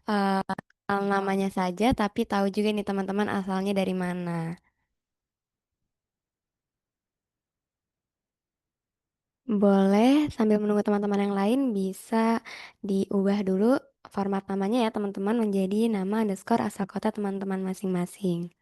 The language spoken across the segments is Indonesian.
eh, kenal namanya saja, tapi tahu juga nih teman-teman asalnya dari mana. Boleh sambil menunggu teman-teman yang lain bisa diubah dulu format namanya ya teman-teman menjadi nama underscore asal kota teman-teman masing-masing.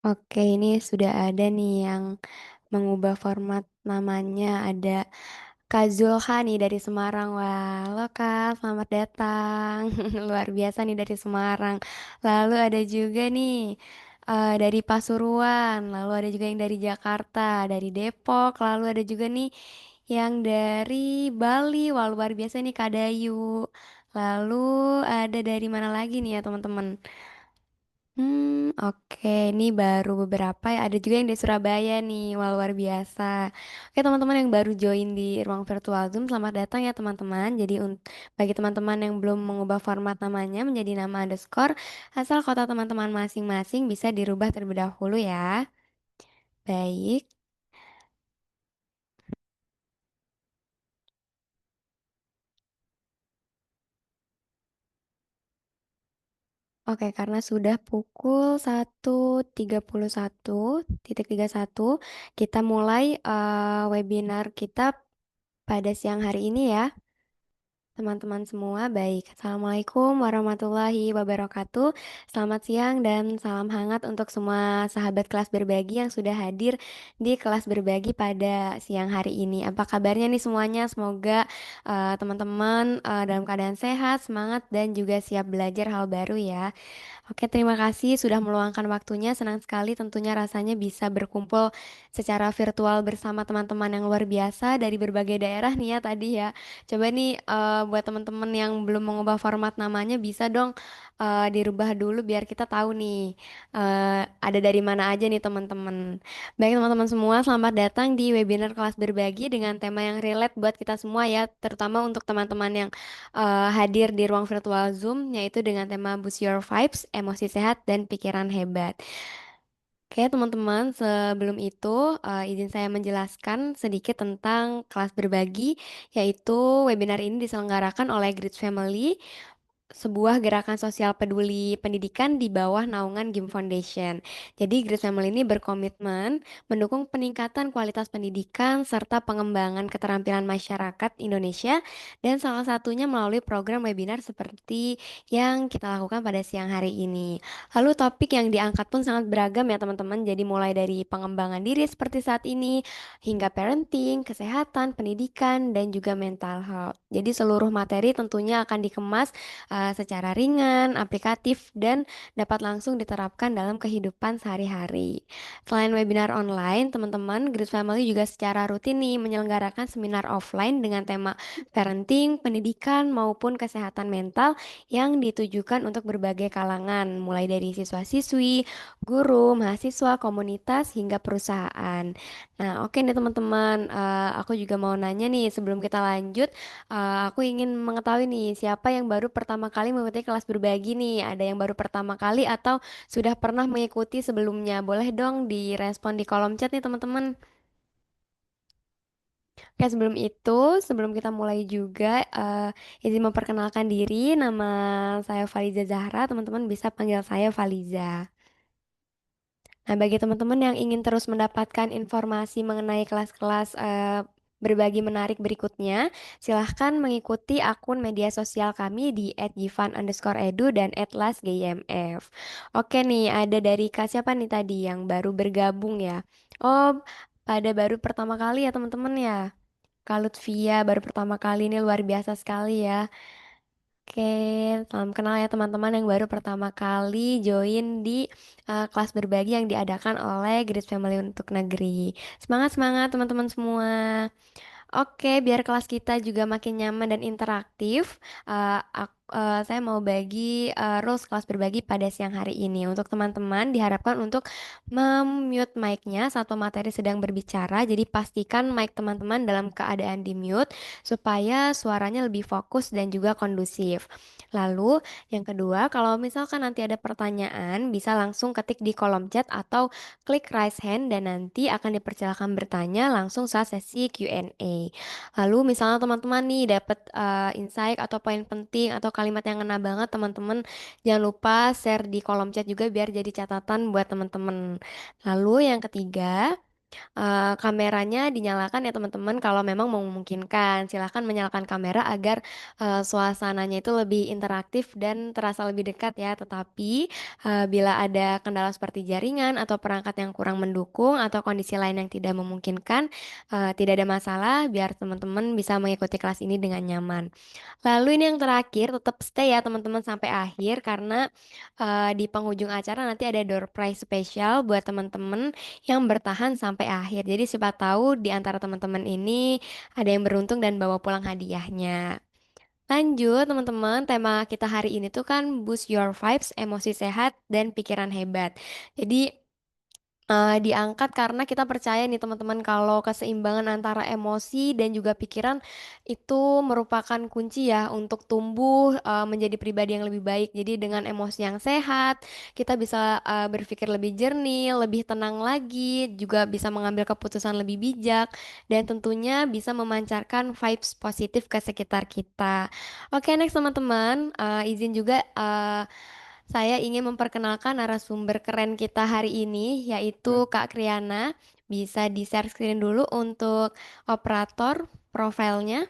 Oke, ini sudah ada nih yang mengubah format namanya. Ada Kak Zulha nih dari Semarang. Wah, halo Kak, selamat datang. Luar biasa nih dari Semarang. Lalu ada juga nih dari Pasuruan. Lalu ada juga yang dari Jakarta, dari Depok. Lalu ada juga nih yang dari Bali. Wah, luar biasa nih Kak Dayu. Lalu ada dari mana lagi nih ya teman-teman? Oke, ini baru beberapa ya. Ada juga yang di Surabaya nih, wah luar biasa. Oke, teman-teman yang baru join di ruang virtual Zoom, selamat datang ya teman-teman. Jadi bagi teman-teman yang belum mengubah format namanya menjadi nama underscore, asal kota teman-teman masing-masing bisa dirubah terlebih dahulu ya. Baik. Oke, karena sudah pukul 1:31, kita mulai webinar kita pada siang hari ini ya. Teman-teman semua, baik. Assalamualaikum warahmatullahi wabarakatuh. Selamat siang dan salam hangat untuk semua sahabat kelas berbagi yang sudah hadir di kelas berbagi pada siang hari ini. Apa kabarnya nih semuanya? Semoga teman-teman dalam keadaan sehat, semangat, dan juga siap belajar hal baru ya. Oke, terima kasih sudah meluangkan waktunya. Senang sekali tentunya rasanya bisa berkumpul secara virtual bersama teman-teman yang luar biasa dari berbagai daerah nih ya tadi ya. Coba nih buat teman-teman yang belum mengubah format namanya bisa dong dirubah dulu biar kita tahu nih ada dari mana aja nih teman-teman. Baik teman-teman semua, selamat datang di webinar kelas berbagi dengan tema yang relate buat kita semua ya, terutama untuk teman-teman yang hadir di ruang virtual Zoom, yaitu dengan tema Boost Your Vibes, Emosi Sehat, dan Pikiran Hebat. Oke, teman-teman, sebelum itu izin saya menjelaskan sedikit tentang kelas berbagi, yaitu webinar ini diselenggarakan oleh Grid Family, sebuah gerakan sosial peduli pendidikan di bawah naungan GIM Foundation. Jadi, Grace Family ini berkomitmen mendukung peningkatan kualitas pendidikan serta pengembangan keterampilan masyarakat Indonesia dan salah satunya melalui program webinar seperti yang kita lakukan pada siang hari ini. Lalu topik yang diangkat pun sangat beragam ya teman-teman. Jadi mulai dari pengembangan diri seperti saat ini hingga parenting, kesehatan, pendidikan, dan juga mental health. Jadi seluruh materi tentunya akan dikemas secara ringan, aplikatif, dan dapat langsung diterapkan dalam kehidupan sehari-hari. Selain webinar online, teman-teman Grid Family juga secara rutin nih menyelenggarakan seminar offline dengan tema parenting, pendidikan, maupun kesehatan mental yang ditujukan untuk berbagai kalangan, mulai dari siswa-siswi, guru, mahasiswa, komunitas, hingga perusahaan. Nah, oke nih teman-teman, aku juga mau nanya nih sebelum kita lanjut. Aku ingin mengetahui nih, siapa yang baru pertama kali mengikuti kelas berbagi nih? Ada yang baru pertama kali atau sudah pernah mengikuti sebelumnya? Boleh dong direspon di kolom chat nih teman-teman. Oke, sebelum itu, sebelum kita mulai juga, izin memperkenalkan diri, nama saya Faliza Zahra, teman-teman bisa panggil saya Faliza. Nah, bagi teman-teman yang ingin terus mendapatkan informasi mengenai kelas-kelas berbagi menarik berikutnya, silahkan mengikuti akun media sosial kami di @givan_edu dan @lasgimf. Oke nih, ada dari Kak siapa nih tadi yang baru bergabung ya? Oh, pada baru pertama kali ya teman-teman ya? Kak Lutfia baru pertama kali ini luar biasa sekali ya. Oke, salam kenal ya teman-teman yang baru pertama kali join di kelas berbagi yang diadakan oleh Grid Family untuk Negeri. Semangat semangat teman-teman semua. Oke, biar kelas kita juga makin nyaman dan interaktif, saya mau bagi rules kelas berbagi pada siang hari ini. Untuk teman-teman diharapkan untuk mute mic-nya saat pemateri sedang berbicara. Jadi pastikan mic teman-teman dalam keadaan di-mute supaya suaranya lebih fokus dan juga kondusif. Lalu yang kedua, kalau misalkan nanti ada pertanyaan, bisa langsung ketik di kolom chat atau klik raise hand dan nanti akan dipersilakan bertanya langsung saat sesi Q&A. Lalu misalnya teman-teman nih dapat insight atau poin penting atau kalimat yang ngena banget teman-teman jangan lupa share di kolom chat juga biar jadi catatan buat teman-teman. Lalu yang ketiga, kameranya dinyalakan ya teman-teman kalau memang memungkinkan. Silahkan menyalakan kamera agar suasananya itu lebih interaktif dan terasa lebih dekat ya. Tetapi bila ada kendala seperti jaringan atau perangkat yang kurang mendukung atau kondisi lain yang tidak memungkinkan, tidak ada masalah biar teman-teman bisa mengikuti kelas ini dengan nyaman. Lalu ini yang terakhir, tetap stay ya teman-teman sampai akhir karena di penghujung acara nanti ada door prize spesial buat teman-teman yang bertahan sampai akhir. Jadi siapa tahu di antara teman-teman ini ada yang beruntung dan bawa pulang hadiahnya. Lanjut teman-teman, tema kita hari ini tuh kan boost your vibes, emosi sehat, dan pikiran hebat. Jadi diangkat karena kita percaya nih teman-teman kalau keseimbangan antara emosi dan juga pikiran itu merupakan kunci ya untuk tumbuh menjadi pribadi yang lebih baik. Jadi dengan emosi yang sehat, kita bisa berpikir lebih jernih, lebih tenang lagi, juga bisa mengambil keputusan lebih bijak dan tentunya bisa memancarkan vibes positif ke sekitar kita. Oke, next teman-teman, izin juga saya ingin memperkenalkan narasumber keren kita hari ini, yaitu Kak Kriana. Bisa di-share screen dulu untuk operator profilnya.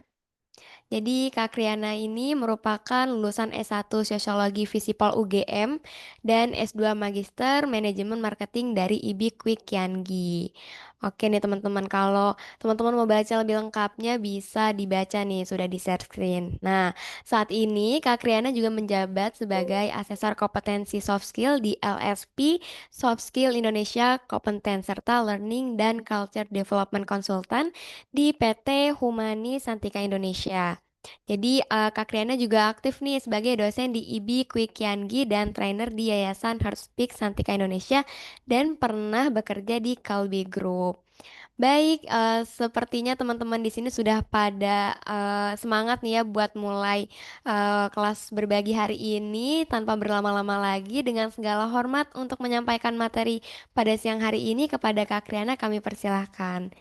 Jadi Kak Kriana ini merupakan lulusan S1 Sosiologi Visipol UGM dan S2 Magister Manajemen Marketing dari IB Quick Kiangi. Oke nih teman-teman, kalau teman-teman mau baca lebih lengkapnya bisa dibaca nih, sudah di share screen. Nah, saat ini Kak Kriana juga menjabat sebagai asesor kompetensi soft skill di LSP Soft Skill Indonesia Kompeten serta Learning dan Culture Development Consultant di PT Humani Santika Indonesia. Jadi Kak Kriana juga aktif nih sebagai dosen di IB Quick Kiangi dan trainer di Yayasan Heartspeak Santika Indonesia dan pernah bekerja di Kalbe Group. Baik, sepertinya teman-teman di sini sudah pada semangat nih ya buat mulai kelas berbagi hari ini tanpa berlama-lama lagi dengan segala hormat untuk menyampaikan materi pada siang hari ini kepada Kak Kriana kami persilahkan.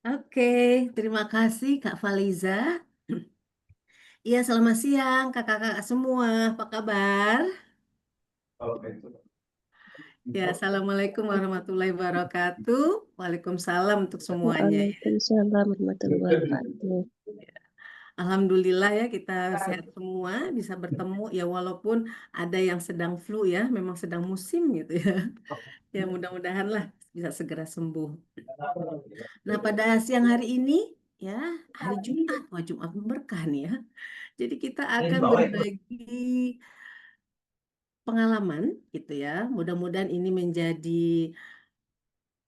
Oke, terima kasih Kak Faliza. Iya, selamat siang kakak-kakak semua. Apa kabar? Ya, Assalamualaikum warahmatullahi wabarakatuh. Waalaikumsalam untuk semuanya. Waalaikumsalam warahmatullahi wabarakatuh. Alhamdulillah ya kita sehat semua, bisa bertemu ya walaupun ada yang sedang flu ya, memang sedang musim gitu ya. Ya mudah-mudahan lah bisa segera sembuh. Nah, pada siang hari ini ya, hari Jumat, wah Jumat berkah nih ya. Jadi kita akan berbagi pengalaman gitu ya. Mudah-mudahan ini menjadi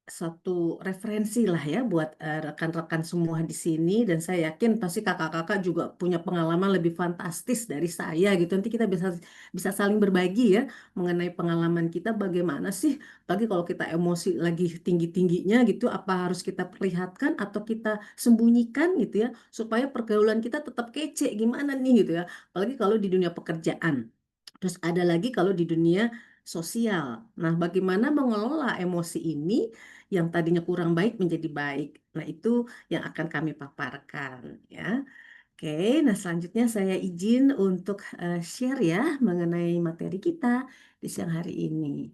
suatu referensi lah ya buat rekan-rekan semua di sini dan saya yakin pasti kakak-kakak juga punya pengalaman lebih fantastis dari saya gitu. Nanti kita bisa bisa saling berbagi ya mengenai pengalaman kita bagaimana sih bagi kalau kita emosi lagi tinggi-tingginya gitu apa harus kita perlihatkan atau kita sembunyikan gitu ya supaya pergaulan kita tetap kece gimana nih gitu ya. Apalagi kalau di dunia pekerjaan. Terus ada lagi kalau di dunia sosial. Nah, bagaimana mengelola emosi ini yang tadinya kurang baik menjadi baik. Nah, itu yang akan kami paparkan ya. Oke, nah selanjutnya saya izin untuk share ya mengenai materi kita di siang hari ini.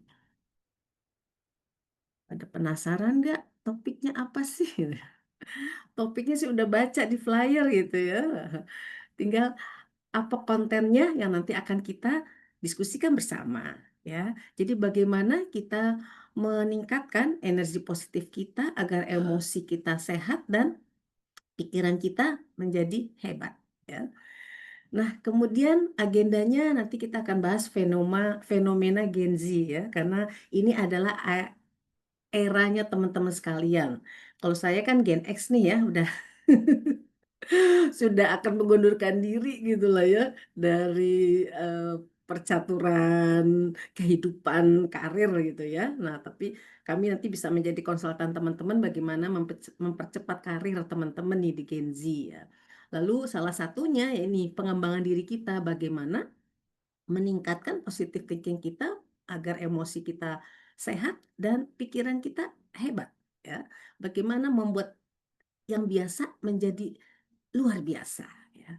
Ada penasaran nggak topiknya apa sih? Topiknya sih udah baca di flyer gitu ya. Tinggal apa kontennya yang nanti akan kita diskusikan bersama ya. Jadi bagaimana kita meningkatkan energi positif kita agar emosi kita sehat dan pikiran kita menjadi hebat ya. Nah, kemudian agendanya nanti kita akan bahas fenomena Gen Z ya karena ini adalah eranya teman-teman sekalian. Kalau saya kan Gen X nih ya, udah sudah akan mengundurkan diri gitu lah ya dari eh, percaturan kehidupan karir gitu ya. Nah, tapi kami nanti bisa menjadi konsultan teman-teman bagaimana mempercepat karir teman-teman nih di Gen Z ya. Lalu salah satunya ya ini pengembangan diri kita, bagaimana meningkatkan positive thinking kita agar emosi kita sehat dan pikiran kita hebat ya. Bagaimana membuat yang biasa menjadi luar biasa ya.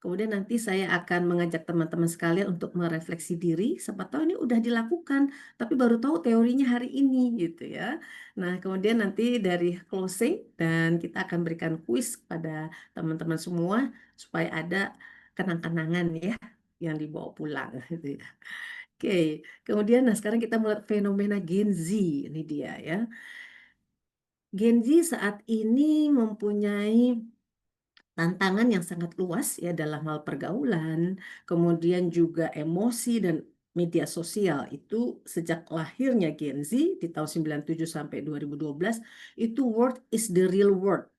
Kemudian nanti saya akan mengajak teman-teman sekalian untuk merefleksi diri. Siapa tahu ini udah dilakukan, tapi baru tahu teorinya hari ini gitu ya. Nah, kemudian nanti dari closing dan kita akan berikan kuis kepada teman-teman semua supaya ada kenang-kenangan ya yang dibawa pulang gitu ya. Oke, kemudian nah sekarang kita melihat fenomena Gen Z ini dia ya. Gen Z saat ini mempunyai tantangan yang sangat luas ya dalam hal pergaulan, kemudian juga emosi dan media sosial itu sejak lahirnya Gen Z di tahun 97 sampai 2012 itu word is the real word.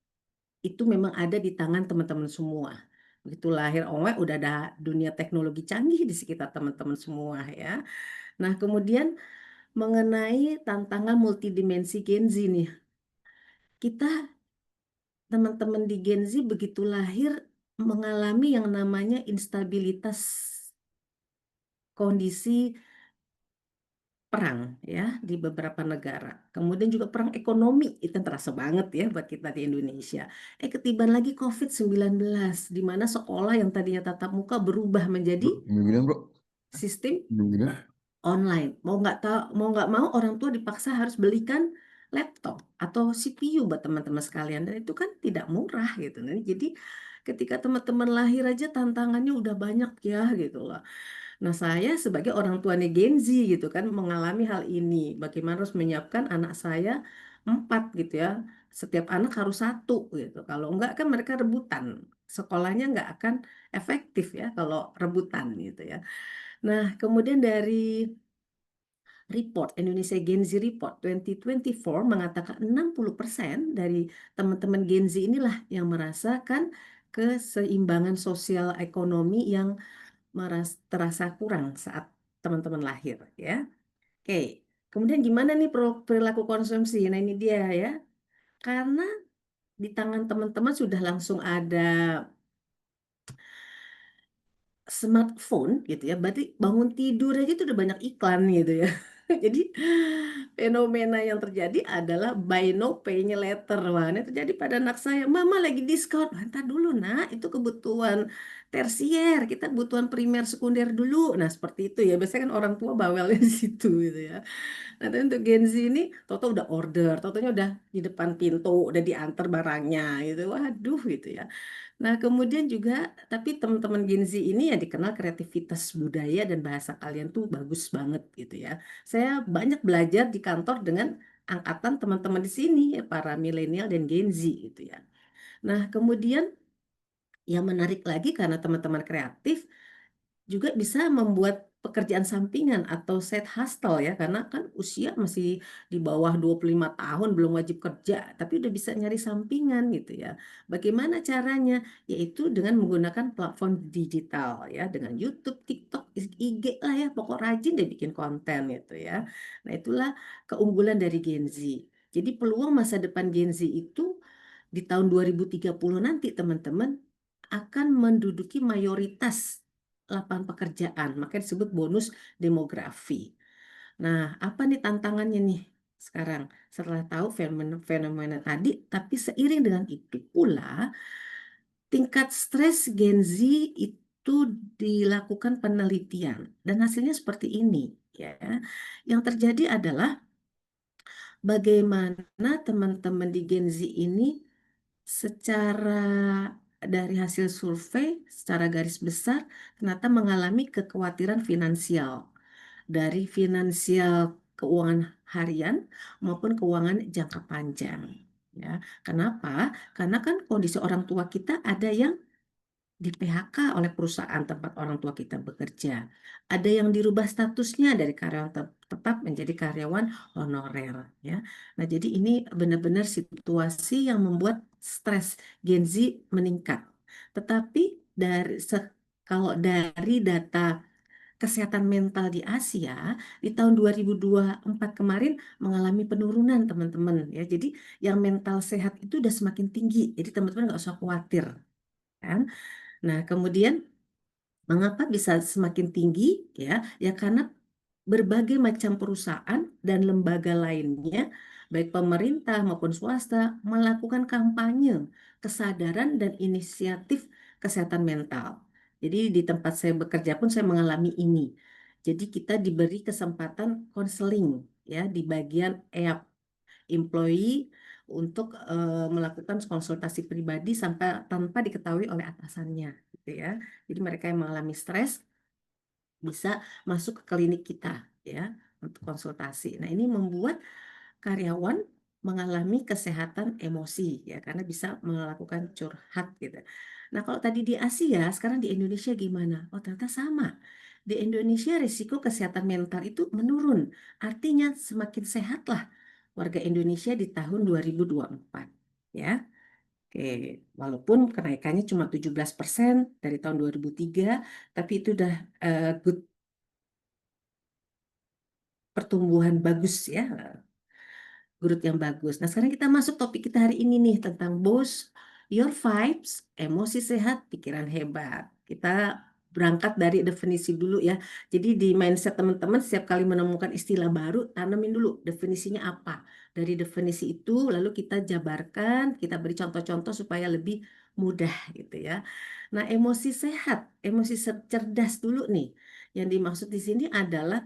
Itu memang ada di tangan teman-teman semua. Begitu lahir udah ada dunia teknologi canggih di sekitar teman-teman semua ya. Nah, kemudian mengenai tantangan multidimensi Gen Z nih. Kita teman-teman di Gen Z begitu lahir mengalami yang namanya instabilitas kondisi perang ya di beberapa negara. Kemudian juga perang ekonomi itu yang terasa banget ya buat kita di Indonesia. Ketiban lagi COVID-19 di mana sekolah yang tadinya tatap muka berubah menjadi Bro, gimana bro? sistem Gimana? online. Mau nggak mau orang tua dipaksa harus belikan laptop atau CPU buat teman-teman sekalian dan itu kan tidak murah gitu. Nah, jadi ketika teman-teman lahir aja tantangannya udah banyak ya gitu loh. Nah, saya sebagai orang tuanya Gen Z gitu kan mengalami hal ini. Bagaimana harus menyiapkan anak saya 4 gitu ya. Setiap anak harus satu gitu. Kalau enggak kan mereka rebutan. Sekolahnya enggak akan efektif ya kalau rebutan gitu ya. Nah, kemudian dari report Indonesia Gen Z Report 2024 mengatakan 60% dari teman-teman Gen Z inilah yang merasakan keseimbangan sosial ekonomi yang terasa kurang saat teman-teman lahir ya. Oke, kemudian gimana nih perilaku konsumsi? Nah ini dia ya, karena di tangan teman-teman sudah langsung ada smartphone gitu ya, berarti bangun tidur aja itu udah banyak iklan gitu ya. Jadi fenomena yang terjadi adalah buy no pay-nya later. Wah, ini terjadi pada anak saya. Mama lagi diskon. Wah, ntar dulu nak, itu kebutuhan tersier. Kita kebutuhan primer sekunder dulu. Nah, seperti itu ya. Biasanya kan orang tua bawelnya di situ gitu ya. Nah, tapi untuk Gen Z ini, Toto udah order, Totonya udah di depan pintu, udah diantar barangnya gitu. Waduh gitu ya. Nah, kemudian juga, tapi teman-teman Gen Z ini ya dikenal kreativitas budaya dan bahasa kalian tuh bagus banget gitu ya. Saya banyak belajar di kantor dengan angkatan teman-teman di sini, ya, para milenial dan Gen Z gitu ya. Nah, kemudian yang menarik lagi karena teman-teman kreatif, juga bisa membuat pekerjaan sampingan atau side hustle ya karena kan usia masih di bawah 25 tahun belum wajib kerja tapi udah bisa nyari sampingan gitu ya. Bagaimana caranya? Yaitu dengan menggunakan platform digital ya dengan YouTube, TikTok, IG lah ya pokok rajin deh bikin konten gitu ya. Nah, itulah keunggulan dari Gen Z. Jadi peluang masa depan Gen Z itu di tahun 2030 nanti teman-teman akan menduduki mayoritas lapangan pekerjaan, makanya disebut bonus demografi. Nah, apa nih tantangannya nih sekarang? Setelah tahu fenomena tadi, tapi seiring dengan itu pula, tingkat stres Gen Z itu dilakukan penelitian dan hasilnya seperti ini ya. Yang terjadi adalah bagaimana teman-teman di Gen Z ini secara dari hasil survei secara garis besar ternyata mengalami kekhawatiran finansial dari finansial keuangan harian maupun keuangan jangka panjang ya. Kenapa? Karena kan kondisi orang tua kita ada yang di PHK oleh perusahaan tempat orang tua kita bekerja. Ada yang dirubah statusnya dari karyawan tetap menjadi karyawan honorer, ya. Nah, jadi ini benar-benar situasi yang membuat stres Gen Z meningkat. Tetapi kalau dari data kesehatan mental di Asia di tahun 2024 kemarin mengalami penurunan, teman-teman, ya. Jadi yang mental sehat itu udah semakin tinggi. Jadi teman-teman nggak usah khawatir, kan? Nah, kemudian mengapa bisa semakin tinggi, ya? Ya karena berbagai macam perusahaan dan lembaga lainnya, baik pemerintah maupun swasta, melakukan kampanye kesadaran dan inisiatif kesehatan mental. Jadi di tempat saya bekerja pun saya mengalami ini. Jadi kita diberi kesempatan konseling, ya, di bagian employee untuk melakukan konsultasi pribadi sampai tanpa diketahui oleh atasannya, gitu ya. Jadi mereka yang mengalami stres bisa masuk ke klinik kita, ya, untuk konsultasi. Nah, ini membuat karyawan mengalami kesehatan emosi, ya, karena bisa melakukan curhat, gitu. Nah, kalau tadi di Asia, sekarang di Indonesia gimana? Oh, ternyata sama. Di Indonesia risiko kesehatan mental itu menurun. Artinya semakin sehatlah warga Indonesia di tahun 2024. Ya. Oke, walaupun kenaikannya cuma 17% dari tahun 2003, tapi itu udah good pertumbuhan bagus, ya, growth yang bagus. Nah, sekarang kita masuk topik kita hari ini nih tentang boost your vibes, emosi sehat, pikiran hebat. Kita berangkat dari definisi dulu, ya. Jadi di mindset teman-teman setiap kali menemukan istilah baru, tanamin dulu definisinya apa. Dari definisi itu lalu kita jabarkan, kita beri contoh-contoh supaya lebih mudah, gitu ya. Nah, emosi sehat, emosi cerdas dulu nih. Yang dimaksud di sini adalah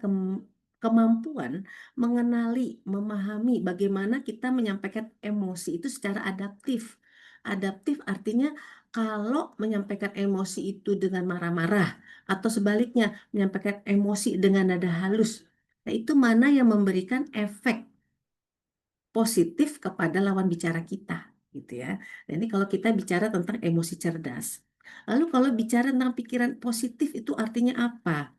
kemampuan mengenali, memahami bagaimana kita menyampaikan emosi itu secara adaptif. Adaptif artinya kalau menyampaikan emosi itu dengan marah-marah atau sebaliknya menyampaikan emosi dengan nada halus. Nah, itu mana yang memberikan efek positif kepada lawan bicara kita, gitu ya. Nah, ini kalau kita bicara tentang emosi cerdas. Lalu kalau bicara tentang pikiran positif itu artinya apa?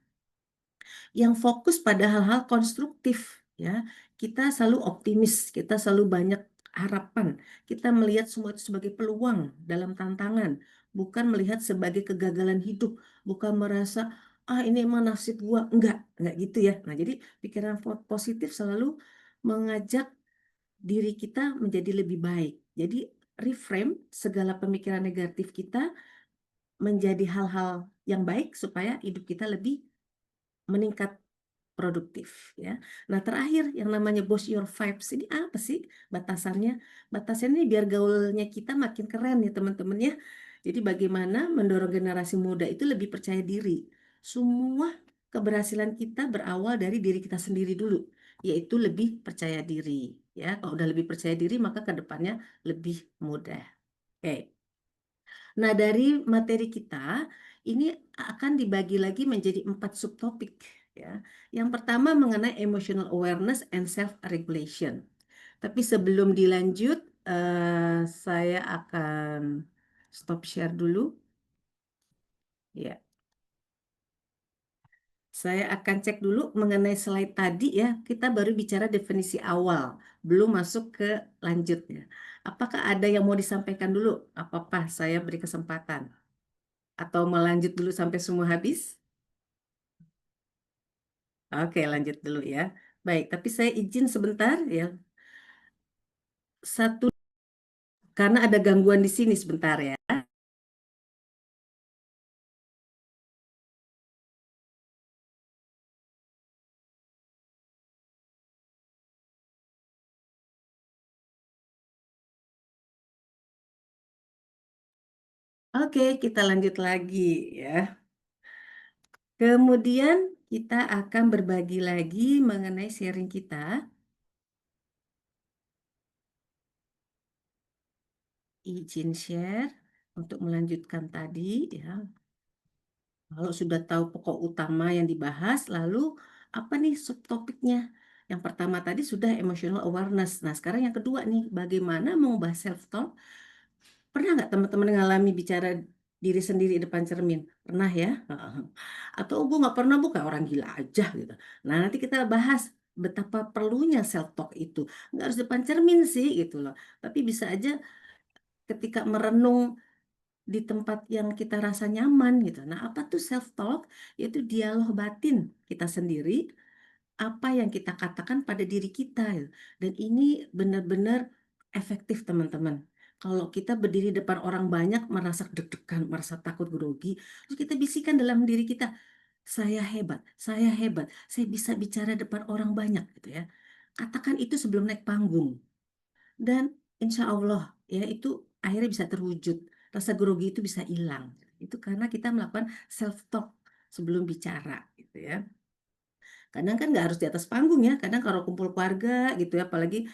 Yang fokus pada hal-hal konstruktif, ya. Kita selalu optimis, kita selalu banyak harapan. Kita melihat semua itu sebagai peluang dalam tantangan, bukan melihat sebagai kegagalan hidup, bukan merasa ini emang nasib gua, enggak gitu, ya. Nah, jadi pikiran positif selalu mengajak diri kita menjadi lebih baik. Jadi reframe segala pemikiran negatif kita menjadi hal-hal yang baik supaya hidup kita lebih meningkat produktif, ya. Nah, terakhir yang namanya boost your vibes ini apa sih batasannya? Batasannya ini biar gaulnya kita makin keren, ya, teman-teman, ya. Jadi bagaimana mendorong generasi muda itu lebih percaya diri. Semua keberhasilan kita berawal dari diri kita sendiri dulu, yaitu lebih percaya diri, ya. Kalau udah lebih percaya diri maka ke depannya lebih mudah. Oke. Nah, dari materi kita ini akan dibagi lagi menjadi 4 subtopik, ya. Yang pertama mengenai emotional awareness and self-regulation. Tapi sebelum dilanjut, saya akan stop share dulu. Ya, saya akan cek dulu mengenai slide tadi, ya. Kita baru bicara definisi awal, belum masuk ke lanjutnya. Apakah ada yang mau disampaikan dulu? Apa-apa, saya beri kesempatan. Atau melanjut dulu sampai semua habis? Oke, lanjut dulu, ya. Baik, tapi saya izin sebentar, ya. Satu, karena ada gangguan di sini sebentar, ya. Oke, kita lanjut lagi, ya. Kemudian kita akan berbagi lagi mengenai sharing kita. Izin share untuk melanjutkan tadi, ya. Kalau sudah tahu pokok utama yang dibahas, lalu apa nih subtopiknya? Yang pertama tadi sudah emotional awareness. Nah, sekarang yang kedua nih, bagaimana mengubah self-talk. Pernah nggak teman-teman mengalami bicara diri sendiri di depan cermin. Pernah ya? Atau gue nggak pernah, bu, kayak orang gila aja gitu. Nah, nanti kita bahas betapa perlunya self talk itu. Nggak harus depan cermin sih gitu loh. Tapi bisa aja ketika merenung di tempat yang kita rasa nyaman gitu. Nah, apa tuh self talk? Yaitu dialog batin kita sendiri, apa yang kita katakan pada diri kita ya. Dan ini benar-benar efektif, teman-teman. Kalau kita berdiri depan orang banyak merasa deg-degan, merasa takut, grogi, terus kita bisikan dalam diri kita, saya hebat, saya bisa bicara depan orang banyak gitu ya. Katakan itu sebelum naik panggung. Dan insya Allah ya itu akhirnya bisa terwujud. Rasa grogi itu bisa hilang. Itu karena kita melakukan self talk sebelum bicara gitu ya. Kadang kan nggak harus di atas panggung ya. Kadang kalau kumpul keluarga gitu ya, apalagi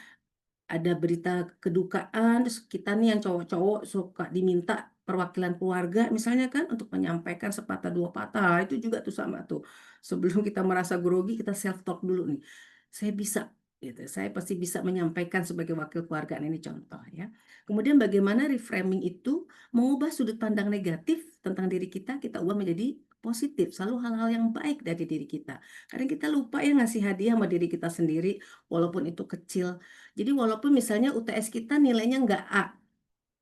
ada berita kedukaan, terus kita nih yang cowok-cowok suka diminta perwakilan keluarga misalnya kan untuk menyampaikan sepatah dua patah, itu juga tuh sama tuh. Sebelum kita merasa grogi, kita self talk dulu nih. Saya bisa gitu. Saya pasti bisa menyampaikan sebagai wakil keluarga. Nah, ini contoh ya. Kemudian bagaimana reframing itu mengubah sudut pandang negatif tentang diri kita ubah menjadi positif, selalu hal-hal yang baik dari diri kita. Kadang kita lupa ya ngasih hadiah sama diri kita sendiri, walaupun itu kecil. Jadi walaupun misalnya UTS kita nilainya nggak A,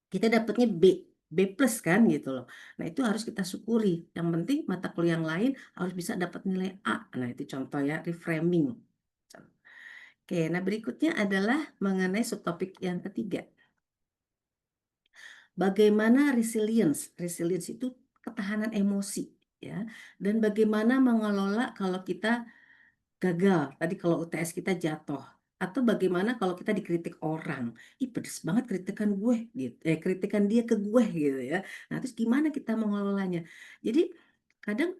kita dapatnya B plus kan gitu loh. Nah, itu harus kita syukuri. Yang penting mata kuliah yang lain harus bisa dapat nilai A. Nah, itu contoh ya, reframing. Oke, nah berikutnya adalah mengenai subtopik yang ketiga. Bagaimana resilience? Resilience itu ketahanan emosi ya. Dan bagaimana mengelola kalau kita gagal, tadi kalau UTS kita jatuh, atau bagaimana kalau kita dikritik orang, ih pedes banget kritikan gue gitu, kritikan dia ke gue gitu ya. Nah, terus gimana kita mengelolanya? Jadi kadang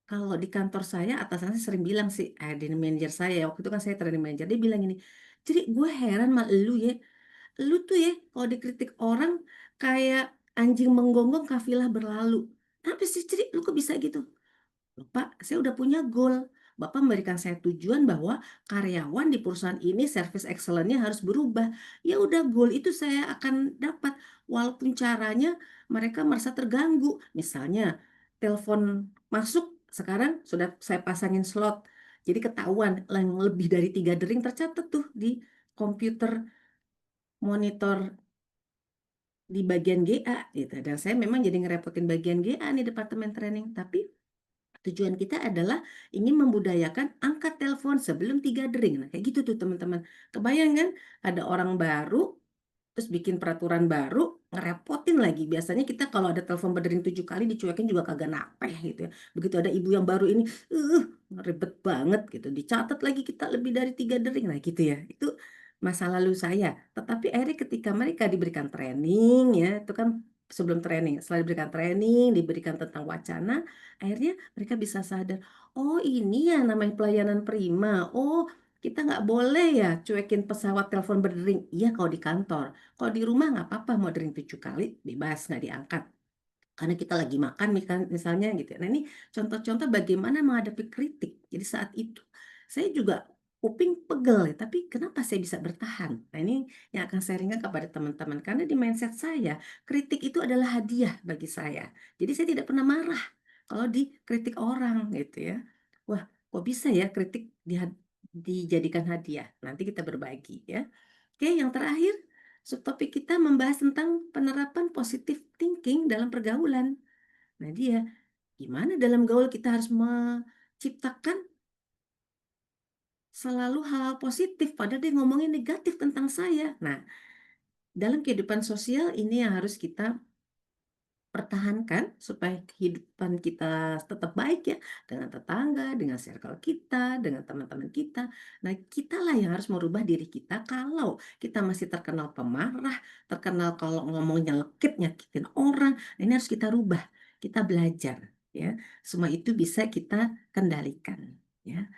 kalau di kantor saya, atasan saya sering bilang sih, di manajer saya, waktu itu kan saya training manager, dia bilang ini, jadi gue heran sama lu ya, lu tuh ya kalau dikritik orang kayak anjing menggonggong kafilah berlalu. Apa sih, jadi lu kok bisa gitu? Pak, saya udah punya goal. Bapak memberikan saya tujuan bahwa karyawan di perusahaan ini service excellence-nya harus berubah. Ya udah, goal itu saya akan dapat. Walaupun caranya mereka merasa terganggu. Misalnya, telepon masuk sekarang sudah saya pasangin slot. Jadi ketahuan yang lebih dari 3 dering tercatat tuh di komputer monitor di bagian GA gitu. Dan saya memang jadi ngerepotin bagian GA nih, departemen training. Tapi tujuan kita adalah ingin membudayakan angkat telepon sebelum 3 dering. Nah, kayak gitu tuh teman-teman. Kebayang kan ada orang baru, terus bikin peraturan baru, ngerepotin lagi. Biasanya kita kalau ada telepon berdering 7 kali, dicuekin juga kagak napeh gitu ya. Begitu ada ibu yang baru ini, ribet banget gitu. Dicatat lagi kita lebih dari 3 dering. Nah gitu ya. Itu masa lalu saya. Tetapi akhirnya ketika mereka diberikan training ya, itu kan sebelum training, setelah diberikan training, diberikan tentang wacana, akhirnya mereka bisa sadar, oh ini ya namanya pelayanan prima. Oh, kita nggak boleh ya cuekin pesawat telepon berdering. Iya kalau di kantor. Kalau di rumah nggak apa-apa, mau dering 7 kali, bebas nggak diangkat. Karena kita lagi makan misalnya gitu. Nah, ini contoh-contoh bagaimana menghadapi kritik. Jadi saat itu saya juga kuping pegel ya, tapi kenapa saya bisa bertahan? Nah, ini yang akan saya ringkas kepada teman-teman. Karena di mindset saya, kritik itu adalah hadiah bagi saya. Jadi saya tidak pernah marah kalau dikritik orang gitu ya. Wah, kok bisa ya kritik dijadikan hadiah? Nanti kita berbagi ya. Oke, yang terakhir, subtopik kita membahas tentang penerapan positive thinking dalam pergaulan. Nah, dia gimana dalam gaul kita harus menciptakan selalu hal-hal positif, padahal dia ngomongin negatif tentang saya. Nah, dalam kehidupan sosial ini yang harus kita pertahankan supaya kehidupan kita tetap baik ya, dengan tetangga, dengan circle kita, dengan teman-teman kita. Nah, kitalah yang harus merubah diri kita kalau kita masih terkenal pemarah, terkenal kalau ngomongnya lekit, nyakitin orang. Nah, ini harus kita rubah, kita belajar ya. Semua itu bisa kita kendalikan ya.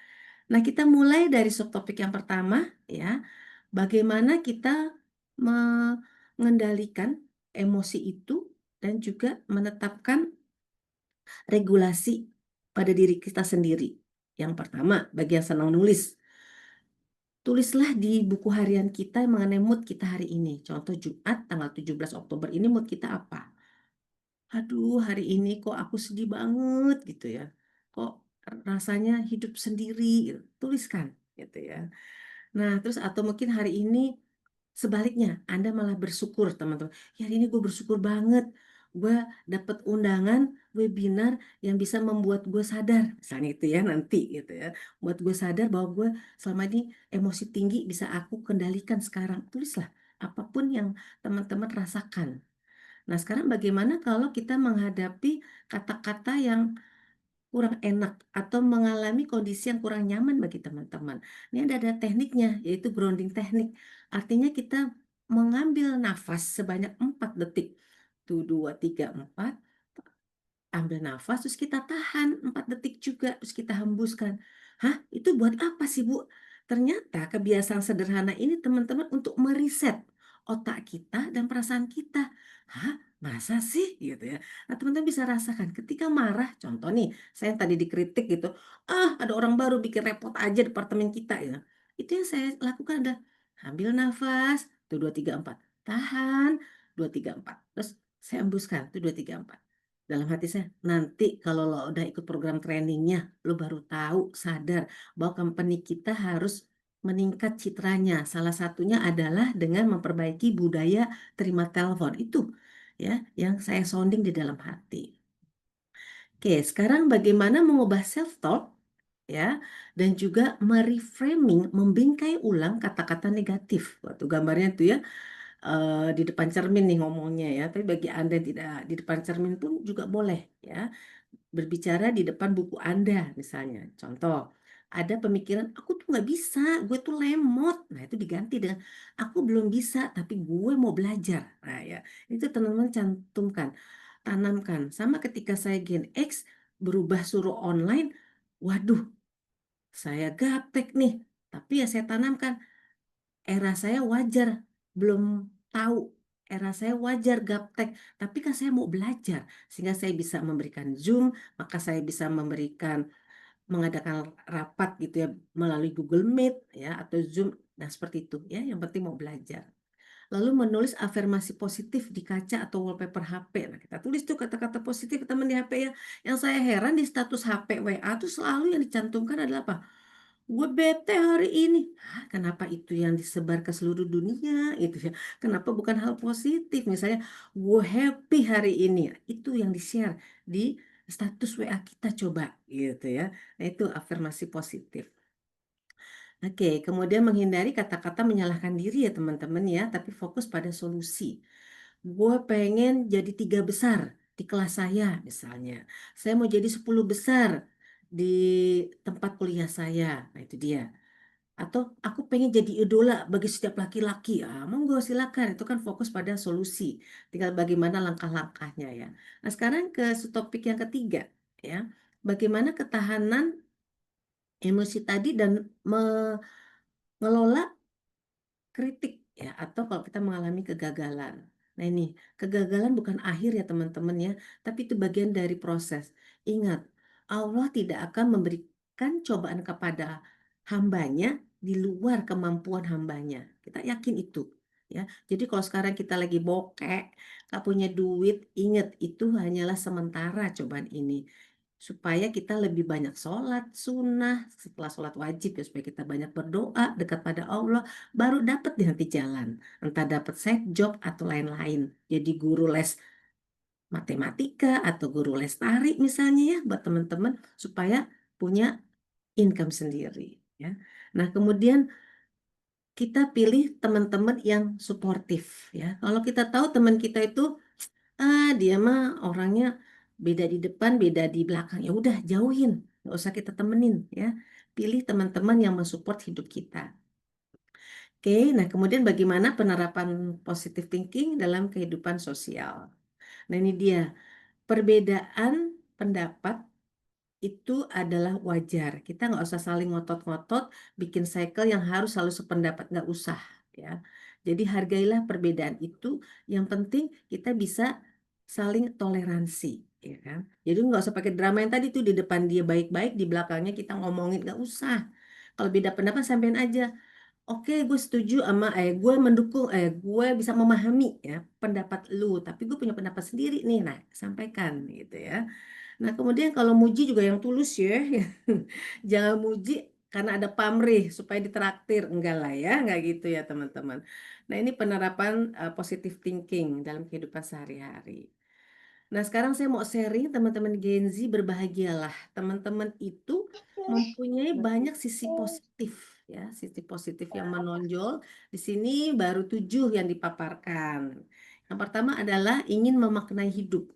Nah, kita mulai dari subtopik yang pertama ya. Bagaimana kita mengendalikan emosi itu dan juga menetapkan regulasi pada diri kita sendiri. Yang pertama, bagi yang senang nulis, tulislah di buku harian kita mengenai mood kita hari ini. Contoh Jumat tanggal 17 Oktober ini mood kita apa? aduh hari ini kok aku sedih banget gitu ya. Kok rasanya hidup sendiri gitu. Tuliskan gitu ya. Nah, terus atau mungkin hari ini sebaliknya, Anda malah bersyukur teman-teman. Ya hari ini gue bersyukur banget. Gue dapet undangan webinar yang bisa membuat gue sadar. Misalnya itu ya nanti gitu ya. Buat gue sadar bahwa gue selama ini emosi tinggi bisa aku kendalikan sekarang. Tulislah apapun yang teman-teman rasakan. Nah, sekarang bagaimana kalau kita menghadapi kata-kata yang kurang enak atau mengalami kondisi yang kurang nyaman bagi teman-teman? Ini ada tekniknya, yaitu grounding teknik. Artinya kita mengambil nafas sebanyak 4 detik. Tuh, 2, 3, 4. Ambil nafas, terus kita tahan 4 detik juga, terus kita hembuskan. Hah, itu buat apa sih, Bu? Ternyata kebiasaan sederhana ini teman-teman untuk meriset otak kita dan perasaan kita. Hah, masa sih? Gitu ya. Nah, teman-teman bisa rasakan ketika marah, contoh nih, saya yang tadi dikritik gitu, ada orang baru bikin repot aja departemen kita ya. Itu yang saya lakukan adalah ambil nafas, tuh 2, 3, 4. Tahan, 2, 3, 4. Terus saya hembuskan, tuh 2, 3, 4. Dalam hati saya, nanti kalau lo udah ikut program trainingnya, lo baru tahu, sadar bahwa company kita harus meningkat citranya. Salah satunya adalah dengan memperbaiki budaya terima telepon. Itu ya yang saya sounding di dalam hati. Oke, sekarang bagaimana mengubah self-talk ya dan juga mereframing, membingkai ulang kata-kata negatif. Waktu gambarnya itu ya di depan cermin nih ngomongnya ya. Tapi bagi Anda yang tidak di depan cermin pun juga boleh ya. Berbicara di depan buku Anda misalnya. Contoh, ada pemikiran, aku tuh nggak bisa, gue tuh lemot. Nah, itu diganti dengan, aku belum bisa, tapi gue mau belajar. Nah, ya, itu teman-teman cantumkan, tanamkan. Sama ketika saya Gen X, berubah suruh online, waduh, saya gaptek nih. Tapi ya saya tanamkan, era saya wajar, belum tahu. Era saya wajar gaptek, tapi kan saya mau belajar. Sehingga saya bisa memberikan Zoom, maka saya bisa mengadakan rapat gitu ya melalui Google Meet ya atau Zoom. Nah, seperti itu ya, yang penting mau belajar. Lalu menulis afirmasi positif di kaca atau wallpaper HP. Nah, kita tulis tuh kata-kata positif teman di HP ya. Yang saya heran di status HP WA tuh selalu yang dicantumkan adalah apa? Gue bete hari ini. Hah, kenapa itu yang disebar ke seluruh dunia itu ya? Kenapa bukan hal positif? Misalnya, gue happy hari ini. Itu yang di-share di status WA kita coba gitu ya. Nah, itu afirmasi positif. Oke, kemudian menghindari kata-kata menyalahkan diri ya teman-teman ya, tapi fokus pada solusi. Gue pengen jadi 3 besar di kelas saya misalnya. Saya mau jadi 10 besar di tempat kuliah saya. Nah, itu dia. Atau aku pengen jadi idola bagi setiap laki-laki. Monggo silakan. Itu kan fokus pada solusi. Tinggal bagaimana langkah-langkahnya ya. Nah, sekarang ke subtopik yang ketiga ya. Bagaimana ketahanan emosi tadi dan mengelola kritik ya atau kalau kita mengalami kegagalan. Nah, ini kegagalan bukan akhir ya teman-teman ya, tapi itu bagian dari proses. Ingat, Allah tidak akan memberikan cobaan kepada hambanya di luar kemampuan hambanya. Kita yakin itu ya. Jadi kalau sekarang kita lagi bokek, nggak punya duit, ingat itu hanyalah sementara cobaan ini. Supaya kita lebih banyak sholat sunnah setelah sholat wajib ya supaya kita banyak berdoa dekat pada Allah baru dapat di nanti jalan entah dapat side job atau lain-lain jadi guru les matematika atau guru les tari misalnya ya buat teman-teman supaya punya income sendiri ya. Nah, kemudian kita pilih teman-teman yang suportif ya. Kalau kita tahu teman kita itu dia mah orangnya beda di depan, beda di belakang. Ya udah jauhin, nggak usah kita temenin ya. Pilih teman-teman yang mensupport hidup kita. Oke, nah kemudian bagaimana penerapan positive thinking dalam kehidupan sosial? Nah ini dia, perbedaan pendapat itu adalah wajar. Kita nggak usah saling ngotot-ngotot, bikin cycle yang harus selalu sependapat, nggak usah ya. Jadi hargailah perbedaan itu. Yang penting kita bisa saling toleransi, ya kan? Jadi nggak usah pakai drama yang tadi tuh di depan dia baik-baik, di belakangnya kita ngomongin nggak usah. Kalau beda pendapat sampein aja. Oke, gue setuju sama gue mendukung gue bisa memahami ya pendapat lu, tapi gue punya pendapat sendiri nih. Nah, sampaikan gitu ya. Nah, kemudian kalau muji juga yang tulus ya. Jangan muji karena ada pamrih supaya ditraktir. Enggak lah ya, enggak gitu ya teman-teman. Nah, ini penerapan positive thinking dalam kehidupan sehari-hari. Nah, sekarang saya mau sharing teman-teman Gen Z, berbahagialah. Teman-teman itu mempunyai banyak sisi positif ya, sisi positif yang menonjol. Di sini baru 7 yang dipaparkan. Yang pertama adalah ingin memaknai hidup.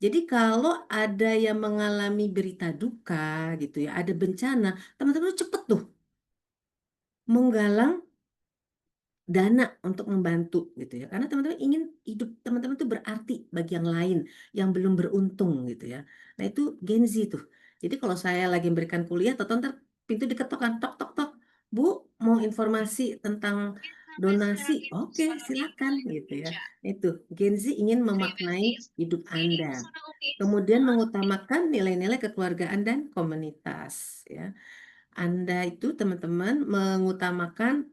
Jadi kalau ada yang mengalami berita duka gitu ya, ada bencana, teman-teman cepet tuh menggalang dana untuk membantu gitu ya. Karena teman-teman ingin hidup teman-teman itu berarti bagi yang lain yang belum beruntung gitu ya. Nah, itu Gen Z tuh. Jadi kalau saya lagi memberikan kuliah, atau ntar pintu diketok kan, tok tok tok. Bu, mau informasi tentang donasi? Oke, silakan gitu ya. Itu Gen Z ingin memaknai hidup Anda. Kemudian mengutamakan nilai-nilai kekeluargaan dan komunitas ya. Anda itu teman-teman mengutamakan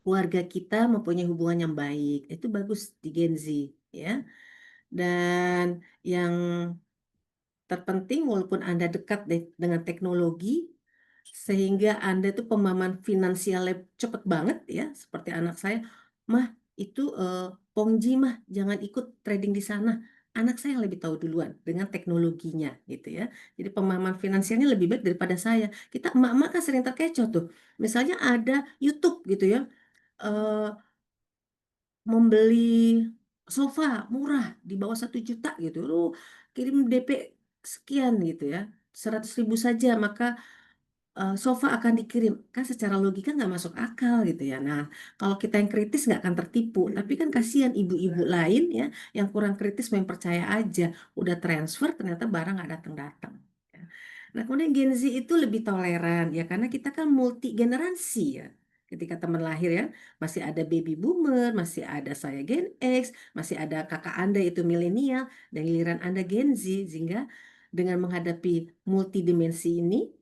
keluarga kita mempunyai hubungan yang baik. Itu bagus di Gen Z ya. Dan yang terpenting walaupun Anda dekat dengan teknologi sehingga Anda itu pemahaman finansialnya cepet banget ya, seperti anak saya, mah itu Pongji mah jangan ikut trading di sana. Anak saya yang lebih tahu duluan dengan teknologinya gitu ya. Jadi pemahaman finansialnya lebih baik daripada saya. Kita emak-emak kan sering terkecoh tuh. Misalnya ada YouTube gitu ya. eh, Membeli sofa murah di bawah 1 juta gitu, lu kirim DP sekian gitu ya, 100.000 saja maka sofa akan dikirim. Kan secara logika nggak masuk akal gitu ya. Nah, kalau kita yang kritis nggak akan tertipu, tapi kan kasihan ibu-ibu lain ya yang kurang kritis main percaya aja, udah transfer ternyata barang nggak datang-datang. Ya. Nah, kemudian Gen Z itu lebih toleran ya karena kita kan multi generasi ya. Ketika teman lahir ya, masih ada baby boomer, masih ada saya Gen X, masih ada kakak Anda itu milenial, dan giliran Anda Gen Z, sehingga dengan menghadapi multidimensi ini,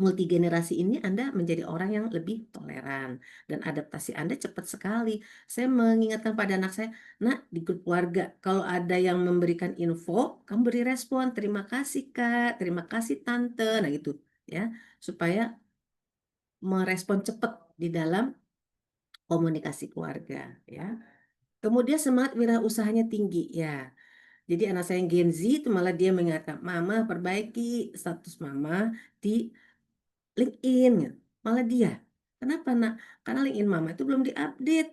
multigenerasi ini, Anda menjadi orang yang lebih toleran dan adaptasi Anda cepat sekali. Saya mengingatkan pada anak saya, nak, di grup keluarga kalau ada yang memberikan info, kamu beri respon, terima kasih Kak, terima kasih Tante, nah gitu ya, supaya merespon cepat di dalam komunikasi keluarga ya. Kemudian semangat wirausahanya tinggi ya. Jadi anak saya yang Gen Z itu malah dia mengatakan, Mama perbaiki status Mama di LinkedIn gitu. Malah dia. Kenapa nak? Karena LinkedIn mama itu belum diupdate.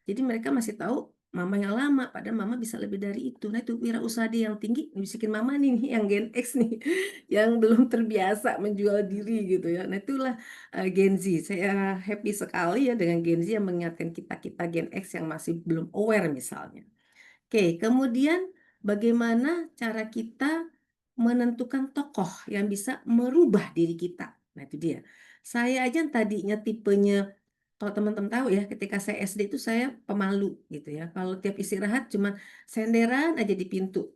Jadi mereka masih tahu mama yang lama, padahal mama bisa lebih dari itu. Nah, itu wirausaha dia yang tinggi bisikin mama nih, yang Gen X nih, yang belum terbiasa menjual diri gitu ya. Nah, itulah Gen Z. Saya happy sekali ya dengan Gen Z yang mengingatkan kita-kita Gen X yang masih belum aware misalnya. Oke, kemudian bagaimana cara kita menentukan tokoh yang bisa merubah diri kita? Nah, itu dia. Saya aja yang tadinya tipenya, kalau teman-teman tahu ya, ketika saya SD itu saya pemalu gitu ya. Kalau tiap istirahat cuma senderan aja di pintu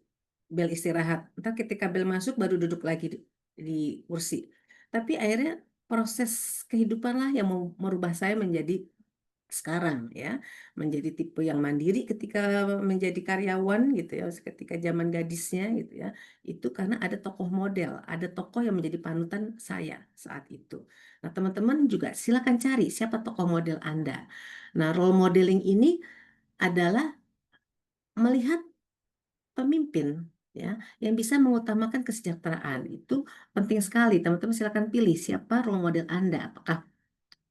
bel istirahat. Ntar ketika bel masuk baru duduk lagi di kursi. Tapi akhirnya proses kehidupan lah yang mau merubah saya menjadi sekarang ya, menjadi tipe yang mandiri ketika menjadi karyawan gitu ya, ketika zaman gadisnya gitu ya, itu karena ada tokoh model, ada tokoh yang menjadi panutan saya saat itu. Nah, teman-teman juga silakan cari siapa tokoh model Anda. Nah, role modeling ini adalah melihat pemimpin ya yang bisa mengutamakan kesejahteraan. Itu penting sekali. Teman-teman silakan pilih siapa role model Anda, apakah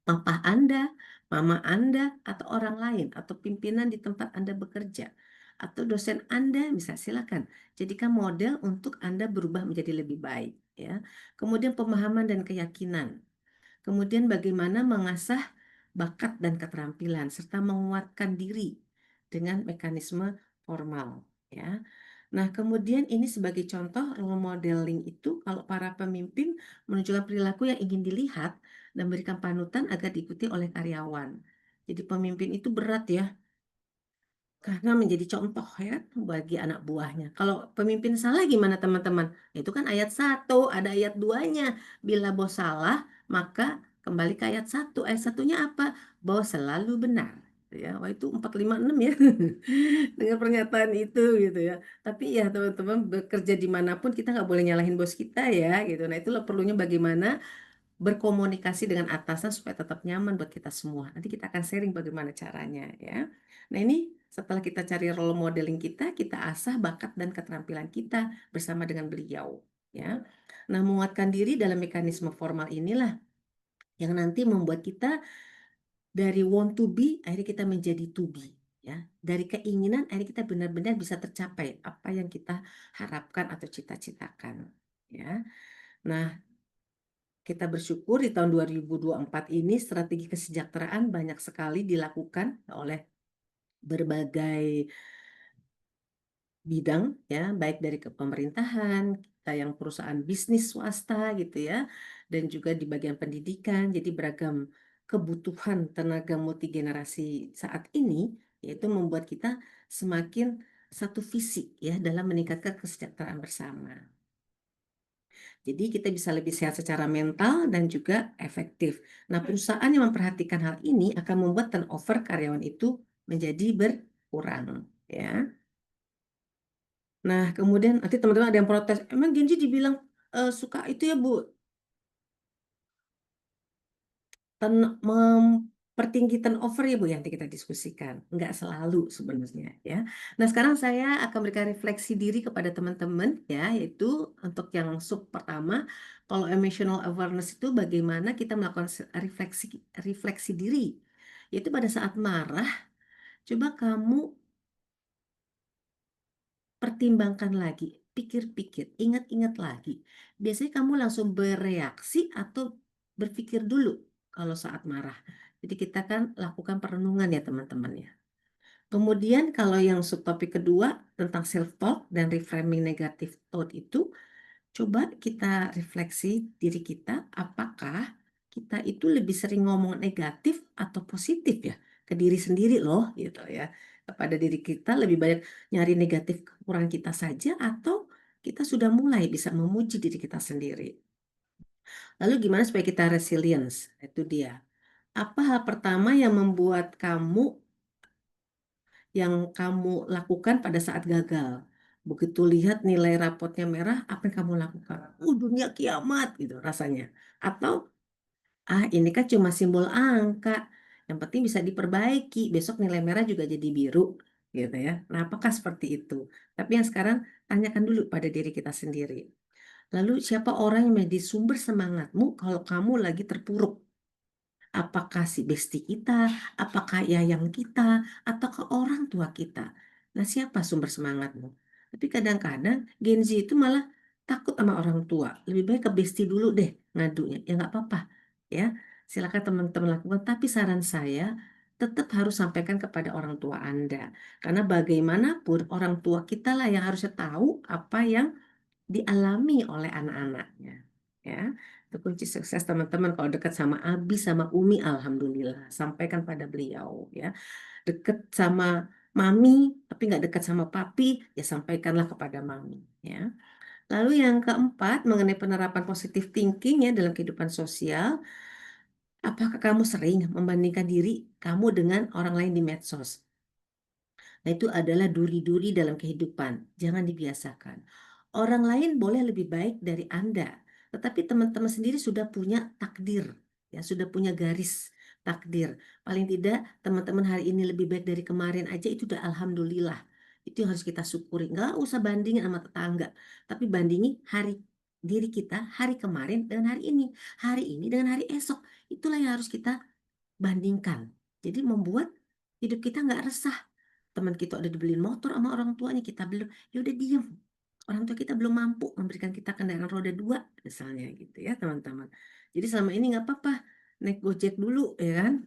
papa Anda, mama Anda, atau orang lain, atau pimpinan di tempat Anda bekerja, atau dosen Anda, bisa silakan. Jadikan model untuk Anda berubah menjadi lebih baik. Ya. Kemudian pemahaman dan keyakinan. Kemudian bagaimana mengasah bakat dan keterampilan, serta menguatkan diri dengan mekanisme formal. Ya. Nah, kemudian ini sebagai contoh role modeling itu kalau para pemimpin menunjukkan perilaku yang ingin dilihat dan memberikan panutan agar diikuti oleh karyawan. Jadi pemimpin itu berat ya, karena menjadi contoh ya bagi anak buahnya. Kalau pemimpin salah gimana teman-teman? Itu kan ayat 1, ada ayat 2-nya. Bila bos salah, maka Kembali ke ayat 1. Ayat satunya apa? Bahwa selalu benar. Ya, wah itu 456 ya. Dengan pernyataan itu gitu ya. Tapi ya teman-teman bekerja dimanapun kita nggak boleh nyalahin bos kita ya gitu. Nah itulah perlunya bagaimana berkomunikasi dengan atasan supaya tetap nyaman buat kita semua. Nanti kita akan sharing bagaimana caranya ya. Nah ini setelah kita cari role modeling kita asah bakat dan keterampilan kita bersama dengan beliau ya. Nah menguatkan diri dalam mekanisme formal inilah yang nanti membuat kita dari want to be akhirnya kita menjadi to be ya. Dari keinginan akhirnya kita benar-benar bisa tercapai apa yang kita harapkan atau cita-citakan ya. Nah, kita bersyukur di tahun 2024 ini strategi kesejahteraan banyak sekali dilakukan oleh berbagai bidang ya, baik dari kepemerintahan, kita yang perusahaan bisnis swasta gitu ya, dan juga di bagian pendidikan. Jadi beragam kebutuhan tenaga multigenerasi saat ini yaitu membuat kita semakin satu visi ya dalam meningkatkan kesejahteraan bersama. Jadi kita bisa lebih sehat secara mental dan juga efektif. Nah, perusahaan yang memperhatikan hal ini akan membuat turnover karyawan itu menjadi berkurang ya. Nah, kemudian nanti teman-teman ada yang protes, emang Genji dibilang suka itu ya Bu, mempertinggi turnover ya Bu, ya nanti kita diskusikan. Enggak selalu sebenarnya ya. Nah, sekarang saya akan berikan refleksi diri kepada teman-teman ya, yaitu untuk yang sub pertama, kalau emotional awareness itu bagaimana kita melakukan refleksi refleksi diri. Yaitu pada saat marah, coba kamu pertimbangkan lagi, pikir-pikir, ingat-ingat lagi. Biasanya kamu langsung bereaksi atau berpikir dulu kalau saat marah. Jadi kita kan lakukan perenungan ya teman-teman ya. Kemudian kalau yang subtopik kedua tentang self-talk dan reframing negatif thought itu, coba kita refleksi diri kita, apakah kita itu lebih sering ngomong negatif atau positif ya ke diri sendiri loh gitu ya. Kepada diri kita lebih banyak nyari negatif kekurangan kita saja atau kita sudah mulai bisa memuji diri kita sendiri. Lalu gimana supaya kita resilience? Itu dia. Apa hal pertama yang membuat yang kamu lakukan pada saat gagal? Begitu lihat nilai rapotnya merah, apa yang kamu lakukan? Dunia kiamat gitu rasanya. Atau ini kan cuma simbol angka. Yang penting bisa diperbaiki. Besok nilai merah juga jadi biru, gitu ya. Nah, apakah seperti itu? Tapi yang sekarang tanyakan dulu pada diri kita sendiri. Lalu siapa orang yang menjadi sumber semangatmu kalau kamu lagi terpuruk? Apakah si besti kita, apakah yayang kita, atau ke orang tua kita? Nah, siapa sumber semangatmu? Tapi kadang-kadang Gen Z itu malah takut sama orang tua. Lebih baik ke besti dulu deh ngadunya. Ya nggak apa-apa. Ya, silakan teman-teman lakukan. Tapi saran saya tetap harus sampaikan kepada orang tua Anda. Karena bagaimanapun orang tua kita lah yang harusnya tahu apa yang dialami oleh anak-anaknya. Ya, itu kunci sukses teman-teman. Kalau dekat sama Abi sama Umi, alhamdulillah, sampaikan pada beliau. Ya, dekat sama Mami, tapi nggak dekat sama Papi, ya sampaikanlah kepada Mami. Ya. Lalu yang keempat mengenai penerapan positive thinking ya dalam kehidupan sosial, apakah kamu sering membandingkan diri kamu dengan orang lain di medsos? Nah, itu adalah duri-duri dalam kehidupan. Jangan dibiasakan. Orang lain boleh lebih baik dari Anda, tetapi teman-teman sendiri sudah punya takdir, ya, sudah punya garis takdir. Paling tidak teman-teman hari ini lebih baik dari kemarin aja itu udah alhamdulillah. Itu yang harus kita syukuri. Nggak usah bandingin sama tetangga, tapi bandingi diri kita hari kemarin dengan hari ini dengan hari esok. Itulah yang harus kita bandingkan. Jadi membuat hidup kita nggak resah. Teman kita udah dibeliin motor sama orang tuanya, kita belum, ya udah diem. Orang tua kita belum mampu memberikan kita kendaraan roda dua, misalnya gitu ya teman-teman. Jadi selama ini nggak apa-apa, naik Gojek dulu ya kan.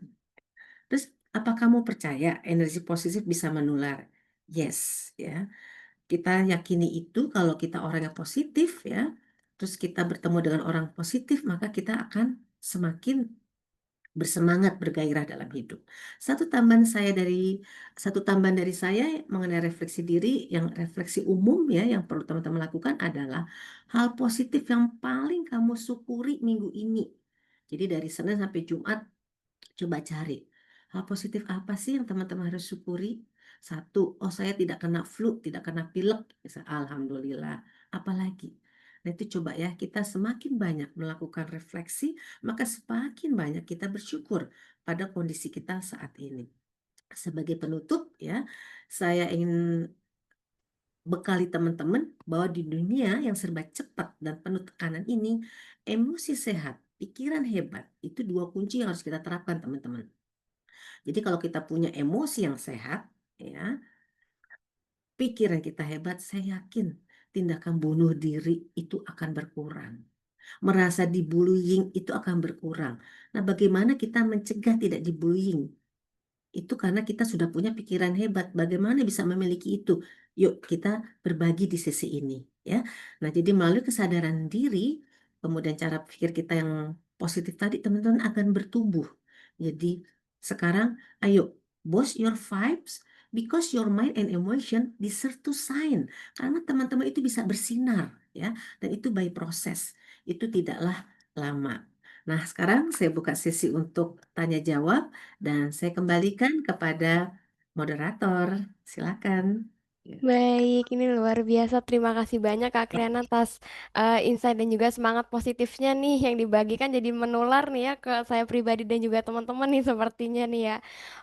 Terus apa kamu percaya energi positif bisa menular? Yes, ya. Kita yakini itu kalau kita orang yang positif ya, terus kita bertemu dengan orang positif, maka kita akan semakin bersemangat bergairah dalam hidup. Satu tambahan dari saya mengenai refleksi diri yang refleksi umum ya yang perlu teman-teman lakukan adalah hal positif yang paling kamu syukuri minggu ini. Jadi dari Senin sampai Jumat coba cari hal positif apa sih yang teman-teman harus syukuri. Satu, oh saya tidak kena flu, tidak kena pilek. Alhamdulillah. Apalagi? Nah itu coba ya, kita semakin banyak melakukan refleksi, maka semakin banyak kita bersyukur pada kondisi kita saat ini. Sebagai penutup ya, saya ingin bekali teman-teman bahwa di dunia yang serba cepat dan penuh tekanan ini, emosi sehat, pikiran hebat, itu dua kunci yang harus kita terapkan teman-teman. Jadi kalau kita punya emosi yang sehat, ya, pikiran kita hebat, saya yakin tindakan bunuh diri itu akan berkurang. Merasa dibullying itu akan berkurang. Nah, bagaimana kita mencegah tidak dibullying? Itu karena kita sudah punya pikiran hebat. Bagaimana bisa memiliki itu? Yuk kita berbagi di sisi ini, ya. Nah, jadi melalui kesadaran diri, kemudian cara pikir kita yang positif tadi, teman-teman akan bertumbuh. Jadi sekarang, ayo boost your vibes because your mind and emotion deserve to shine. Karena teman-teman itu bisa bersinar, ya. Dan itu by proses. Itu tidaklah lama. Nah, sekarang saya buka sesi untuk tanya jawab. Dan saya kembalikan kepada moderator. Silakan. Ya. Baik, ini luar biasa. Terima kasih banyak Kak Krian atas insight dan juga semangat positifnya nih yang dibagikan jadi menular nih ya ke saya pribadi dan juga teman-teman nih sepertinya nih ya.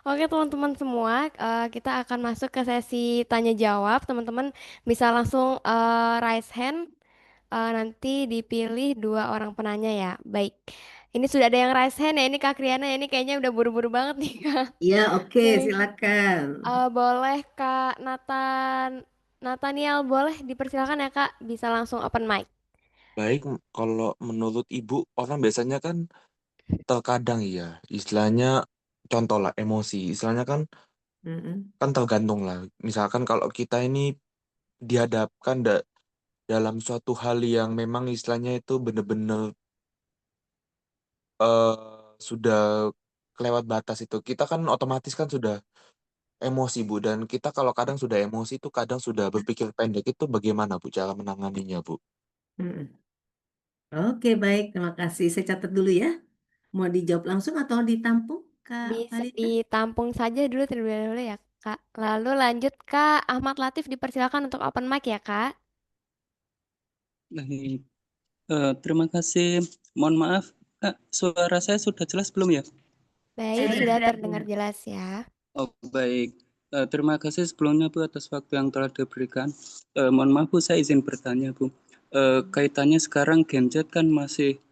Oke teman-teman semua, kita akan masuk ke sesi tanya jawab. Teman-teman bisa langsung raise hand, nanti dipilih dua orang penanya ya. Baik, ini sudah ada yang raise hand ya. Ini Kak Kriana ya. Ini kayaknya udah buru-buru banget nih Kak. Ya, oke, Baik. silakan. Boleh Kak Nathaniel, boleh dipersilakan ya Kak, bisa langsung open mic. Baik, kalau menurut Ibu, orang biasanya kan terkadang ya, istilahnya contoh lah emosi, istilahnya kan Mm-mm. kan tergantung lah. Misalkan kalau kita ini dihadapkan dalam suatu hal yang memang istilahnya itu benar-benar sudah kelewat batas itu, kita kan otomatis kan sudah emosi Bu, dan kita kalau kadang sudah emosi itu kadang sudah berpikir pendek itu bagaimana Bu cara menanganinya Bu? Mm-mm. Oke, baik. Terima kasih. Saya catat dulu ya. Mau dijawab langsung atau ditampung, Kak Bisa Farida? ditampung saja dulu terlebih dahulu ya Kak. Lalu lanjut Kak Ahmad Latif dipersilakan untuk open mic ya Kak. Baik, terima kasih. Mohon maaf, Kak, suara saya sudah jelas belum ya? Baik, Sudah, sudah ya. terdengar jelas ya. Oh, baik. Terima kasih sebelumnya Bu atas waktu yang telah diberikan. Mohon maaf Bu, saya izin bertanya Bu. Kaitannya sekarang Gen Z kan masih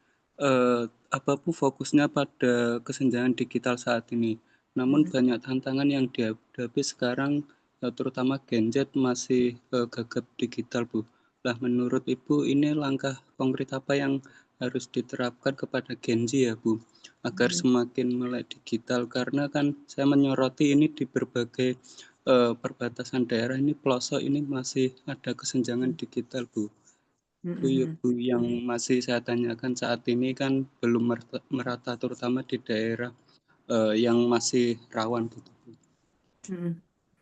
apa Bu fokusnya pada kesenjangan digital saat ini. Namun Mm-mm. banyak tantangan yang dihadapi sekarang, terutama Gen Z masih gagap digital Bu. Lah menurut Ibu ini langkah konkret apa yang harus diterapkan kepada Gen Z ya Bu, agar semakin melek digital, karena kan saya menyoroti ini di berbagai perbatasan daerah ini pelosok ini masih ada kesenjangan digital Bu. Bu, ya, Mm-mm. Bu, yang masih saya tanyakan saat ini kan belum merata terutama di daerah yang masih rawan gitu Bu. Mm-mm.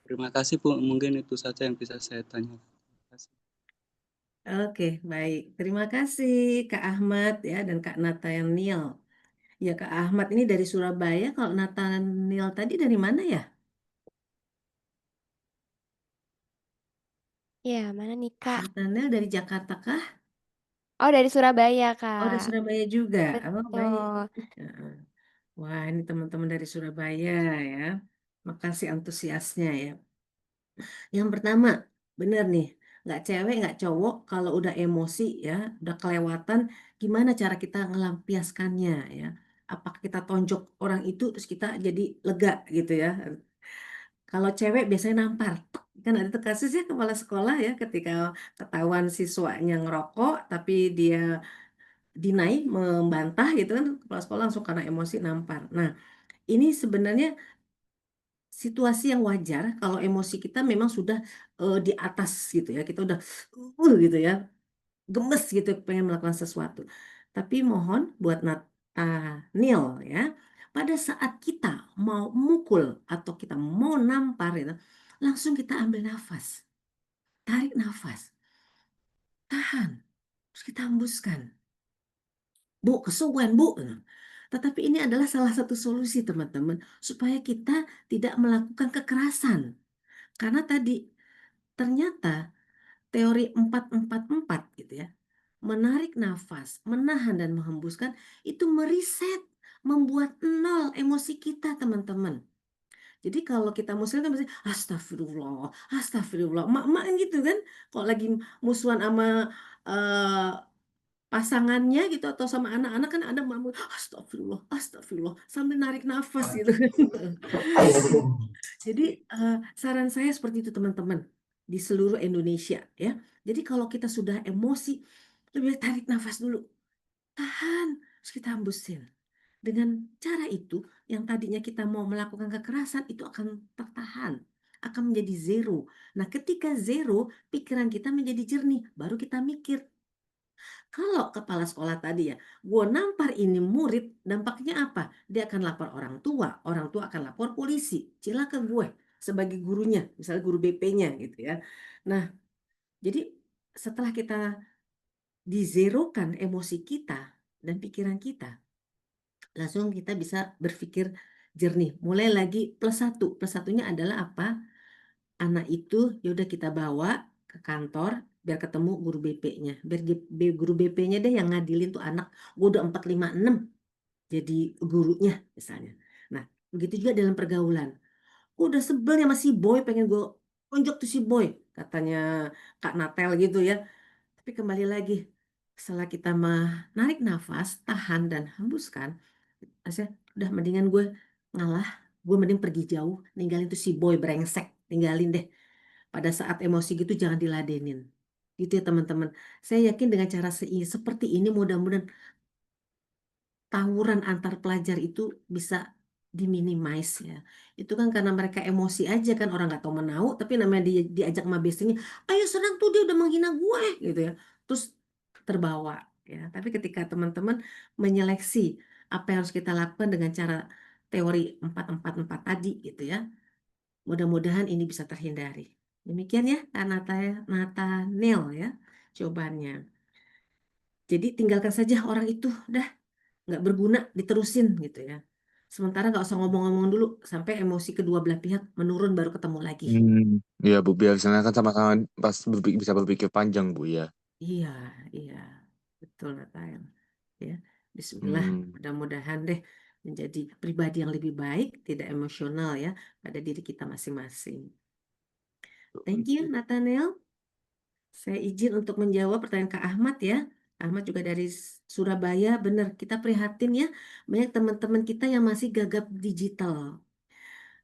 Terima kasih Bu, mungkin itu saja yang bisa saya tanya. Terima kasih. Oke, baik. Terima kasih Kak Ahmad ya dan Kak Nathaniel. Ya, Kak Ahmad ini dari Surabaya. Kalau Nathaniel tadi dari mana ya? Ya, mana nih Kak? Nathaniel dari Jakarta kah? Oh, dari Surabaya Oh, dari Kak. Surabaya juga. Oh, baik. Betul. Heeh. Wah, ini teman-teman dari Surabaya ya. Makasih antusiasnya ya. Yang pertama, bener nih, nggak cewek, nggak cowok, kalau udah emosi ya, udah kelewatan, gimana cara kita ngelampiaskannya ya? Apakah kita tonjok orang itu terus kita jadi lega gitu ya? Kalau cewek biasanya nampar. Tek. Kan ada tuh kasus ya kepala sekolah ya ketika ketahuan siswanya ngerokok tapi dia deny membantah gitu kan kepala sekolah langsung karena emosi nampar. Nah, ini sebenarnya situasi yang wajar kalau emosi kita memang sudah di atas gitu ya. Kita udah gitu ya, gemes gitu pengen melakukan sesuatu. Tapi mohon buat Nathaniel ya, pada saat kita mau mukul atau kita mau nampar itu, langsung kita ambil nafas, tarik nafas, tahan, terus kita hembuskan. Bu, kesuwen, Bu. Tetapi ini adalah salah satu solusi teman-teman supaya kita tidak melakukan kekerasan. Karena tadi ternyata teori 4-4-4 gitu ya. Menarik nafas, menahan dan menghembuskan itu meriset, membuat nol emosi kita teman-teman. Jadi kalau kita muslim kan biasanya astagfirullah, astagfirullah. Mak-mak kan gitu kan. Kalau lagi musuhan sama eh, pasangannya gitu atau sama anak-anak kan ada mak astagfirullah, astagfirullah sambil narik nafas gitu kan. Jadi saran saya seperti itu teman-teman di seluruh Indonesia ya. Jadi kalau kita sudah emosi, lebih baik tarik nafas dulu, tahan, terus kita hembusin. Dengan cara itu, yang tadinya kita mau melakukan kekerasan itu akan tertahan, akan menjadi zero. Nah, ketika zero, pikiran kita menjadi jernih, baru kita mikir. Kalau kepala sekolah tadi ya, gue nampar ini murid, dampaknya apa? Dia akan lapor orang tua akan lapor polisi, cilaka gue sebagai gurunya, misalnya guru BP-nya gitu ya. Nah, jadi setelah kita dizerokan emosi kita dan pikiran kita, langsung kita bisa berpikir jernih. Mulai lagi plus satu. Plus satunya adalah apa? Anak itu yaudah kita bawa ke kantor biar ketemu guru BP-nya. Biar guru BP-nya deh yang ngadilin tuh anak. Gue udah 4, 5, 6 jadi gurunya misalnya. Nah, begitu juga dalam pergaulan. Gue udah sebel sama si boy, pengen gue unjuk tuh si boy. Katanya Kak Natel gitu ya. Tapi kembali lagi, setelah kita menarik nafas, tahan dan hembuskan, saya udah mendingan gue ngalah, gue mending pergi jauh, ninggalin tuh si boy brengsek, tinggalin deh. Pada saat emosi gitu jangan diladenin. Gitu ya teman-teman. Saya yakin dengan cara seperti ini mudah-mudahan tawuran antar pelajar itu bisa diminimize ya. Itu kan karena mereka emosi aja kan orang nggak tahu menau, tapi namanya diajak sama bestinya, ayo senang tuh dia udah menghina gue gitu ya. Terus terbawa ya. Tapi ketika teman-teman menyeleksi apa yang harus kita lakukan dengan cara teori 4-4-4 tadi gitu ya. Mudah-mudahan ini bisa terhindari. Demikian ya, Nathaniel ya jawabannya. Jadi tinggalkan saja orang itu, dah nggak berguna diterusin gitu ya. Sementara nggak usah ngomong-ngomong dulu sampai emosi kedua belah pihak menurun baru ketemu lagi. Ya Bu, biasanya kan sama-sama pas bisa berpikir panjang Bu ya. Iya, iya, betul Nathaniel. Ya, Bismillah, Hmm, mudah-mudahan deh menjadi pribadi yang lebih baik, tidak emosional ya pada diri kita masing-masing. Thank you Nathaniel. Saya izin untuk menjawab pertanyaan Kak Ahmad ya. Ahmad juga dari Surabaya, benar. Kita prihatin ya, banyak teman-teman kita yang masih gagap digital.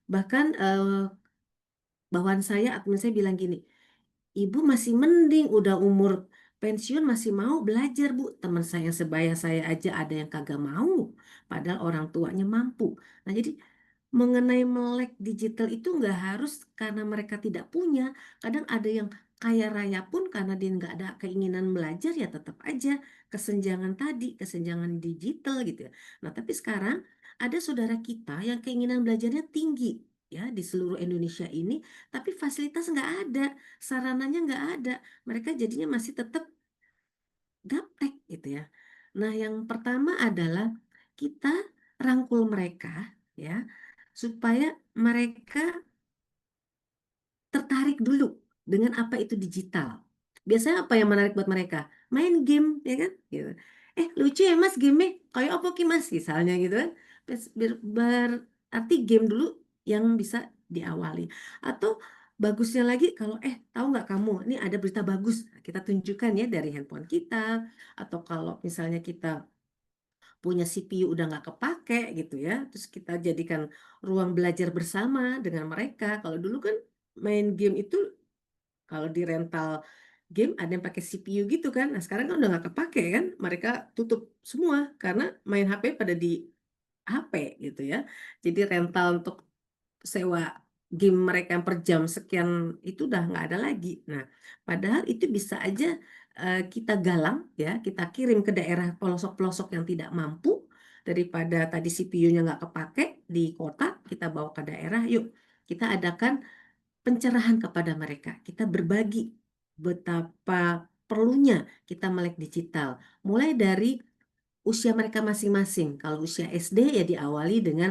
Bahkan bawahan saya, admin saya bilang gini, Ibu masih mending udah umur pensiun masih mau belajar Bu. Teman saya sebaya saya aja ada yang kagak mau. Padahal orang tuanya mampu. Nah jadi mengenai melek digital itu nggak harus karena mereka tidak punya. Kadang ada yang kaya raya pun karena dia nggak ada keinginan belajar ya tetap aja kesenjangan tadi, kesenjangan digital gitu ya. Nah tapi sekarang ada saudara kita yang keinginan belajarnya tinggi ya di seluruh Indonesia ini, tapi fasilitas nggak ada, sarananya nggak ada. Mereka jadinya masih tetap gaptek gitu ya. Nah yang pertama adalah kita rangkul mereka ya supaya mereka tertarik dulu dengan apa itu digital. Biasanya apa yang menarik buat mereka? Main game, ya kan? Gitu. Lucu ya mas game-nya, kayak apa ki mas? Misalnya gitu kan. Berarti game dulu yang bisa diawali. Atau bagusnya lagi kalau tahu nggak kamu, ini ada berita bagus. Kita tunjukkan ya dari handphone kita. Atau kalau misalnya kita punya CPU udah nggak kepake gitu ya, terus kita jadikan ruang belajar bersama dengan mereka. Kalau dulu kan main game itu kalau di rental game ada yang pakai CPU gitu kan, nah sekarang kan udah nggak kepake kan, mereka tutup semua karena main HP pada di HP gitu ya. Jadi rental untuk sewa game mereka yang per jam sekian itu udah nggak ada lagi. Nah, padahal itu bisa aja kita galang ya, kita kirim ke daerah pelosok-pelosok yang tidak mampu daripada tadi CPU-nya nggak kepake di kota, kita bawa ke daerah. Yuk, kita adakan pencerahan kepada mereka. Kita berbagi betapa perlunya kita melek digital. Mulai dari usia mereka masing-masing. Kalau usia SD ya diawali dengan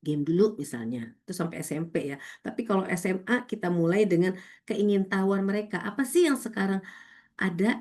game dulu misalnya, itu sampai SMP ya. Tapi kalau SMA kita mulai dengan keingintahuan mereka. Apa sih yang sekarang ada,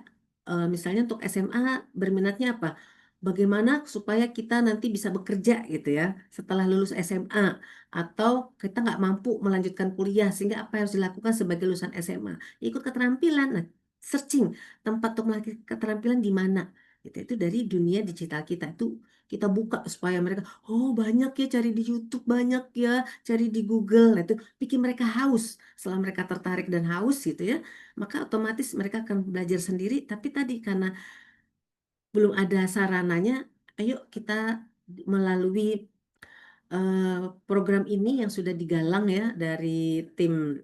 misalnya untuk SMA berminatnya apa? Bagaimana supaya kita nanti bisa bekerja gitu ya setelah lulus SMA, atau kita nggak mampu melanjutkan kuliah sehingga apa yang harus dilakukan sebagai lulusan SMA? Ikut keterampilan, nah, searching tempat untuk melatih keterampilan di mana? Gitu. Itu dari dunia digital kita itu kita buka supaya mereka, oh banyak ya, cari di YouTube, banyak ya cari di Google. Nah, itu bikin mereka haus. Setelah mereka tertarik dan haus gitu ya, maka otomatis mereka akan belajar sendiri. Tapi tadi karena belum ada sarananya, ayo kita melalui eh, program ini yang sudah digalang ya dari timnya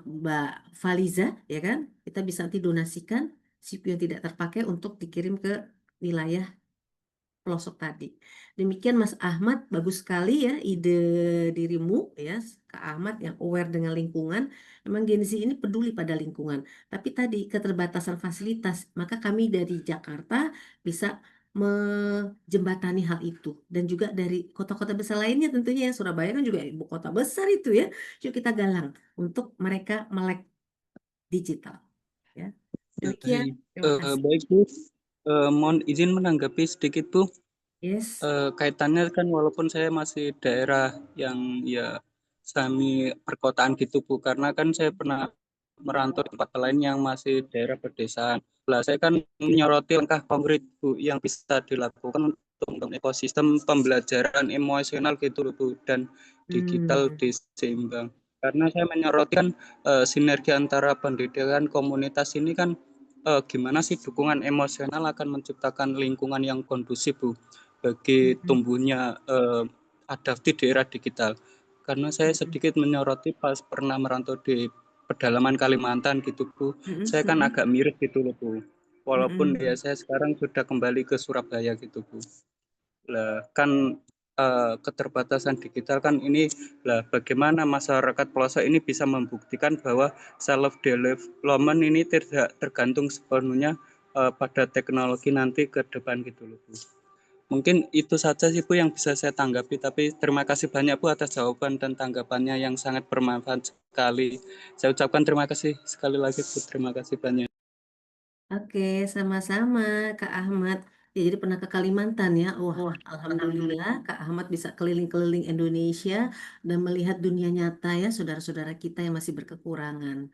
Mbak Faliza, ya kan? Kita bisa nanti donasikan CPU yang tidak terpakai untuk dikirim ke wilayah pelosok tadi. Demikian Mas Ahmad, bagus sekali ya ide dirimu ya, Kak Ahmad yang aware dengan lingkungan. Memang Gen Z ini peduli pada lingkungan. Tapi tadi keterbatasan fasilitas, maka kami dari Jakarta bisa menjembatani hal itu. Dan juga dari kota-kota besar lainnya tentunya ya, Surabaya kan juga ibu kota besar itu ya. Yuk kita galang untuk mereka melek digital. Ya. Demikian, Baik, terima kasih. baik Bu. Mohon izin menanggapi sedikit Bu. Yes. Kaitannya kan walaupun saya masih daerah yang ya semi perkotaan gitu Bu, karena kan saya pernah merantau di tempat lain yang masih daerah pedesaan. Lah saya kan menyoroti langkah konkret Bu yang bisa dilakukan untuk ekosistem pembelajaran emosional gitu loh Bu, dan digital Hmm. diseimbang. Karena saya menyoroti kan sinergi antara pendidikan komunitas ini kan gimana sih dukungan emosional akan menciptakan lingkungan yang kondusif Bu bagi Mm-mm. tumbuhnya adaptif di era digital. Karena saya Mm-mm. sedikit menyoroti pas pernah merantau di pedalaman Kalimantan gitu Bu, Mm-mm. saya kan Mm-mm. agak miris gitu loh Bu. Walaupun ya Mm-mm. saya sekarang sudah kembali ke Surabaya gitu Bu. Lah kan keterbatasan digital kan ini, lah bagaimana masyarakat pelosok ini bisa membuktikan bahwa self development ini tidak tergantung sepenuhnya pada teknologi nanti ke depan gitu loh Bu. Mungkin itu saja sih Bu yang bisa saya tanggapi, tapi terima kasih banyak Bu atas jawaban dan tanggapannya yang sangat bermanfaat sekali. Saya ucapkan terima kasih sekali lagi Bu, terima kasih banyak. Oke, sama-sama Kak Ahmad. Ya, jadi pernah ke Kalimantan ya. Wah, Alhamdulillah Kak Ahmad bisa keliling-keliling Indonesia dan melihat dunia nyata ya saudara-saudara kita yang masih berkekurangan.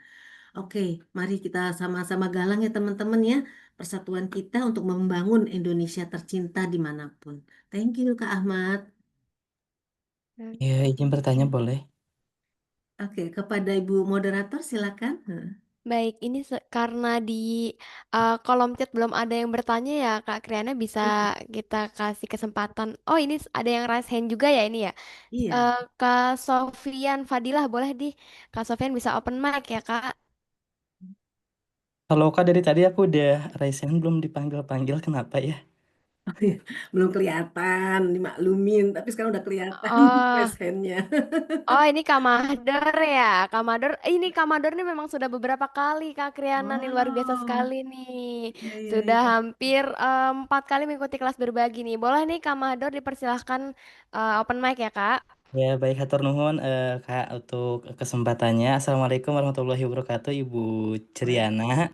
Oke, mari kita sama-sama galang ya teman-teman ya. Persatuan kita untuk membangun Indonesia tercinta dimanapun. Thank you Kak Ahmad. Ya, izin bertanya boleh? Oke, kepada Ibu Moderator silakan. Baik, ini karena di kolom chat belum ada yang bertanya ya, Kak Kriana bisa kita kasih kesempatan. Oh, ini ada yang raise hand juga ya ini ya. Iya. Kak Sofian Fadilah boleh di Kak Sofian bisa open mic ya, Kak. Kalau Kak dari tadi aku udah raise hand belum dipanggil-panggil, kenapa ya? Oh, iya. Belum kelihatan, dimaklumin. Tapi sekarang udah kelihatan Oh, raise hand-nya. oh ini Kak Mahdar ya. Kak Mahdar, ini Kak Mahdar nih memang sudah beberapa kali Kak Kriana nih luar biasa Oh, sekali nih. iya, iya, Sudah iya. hampir 4 kali mengikuti kelas berbagi nih. Boleh nih Kak Mahdar dipersilahkan open mic ya Kak. Ya, baik hatur nuhun Kak untuk kesempatannya. Assalamualaikum warahmatullahi wabarakatuh, Ibu Wah, Ceriana.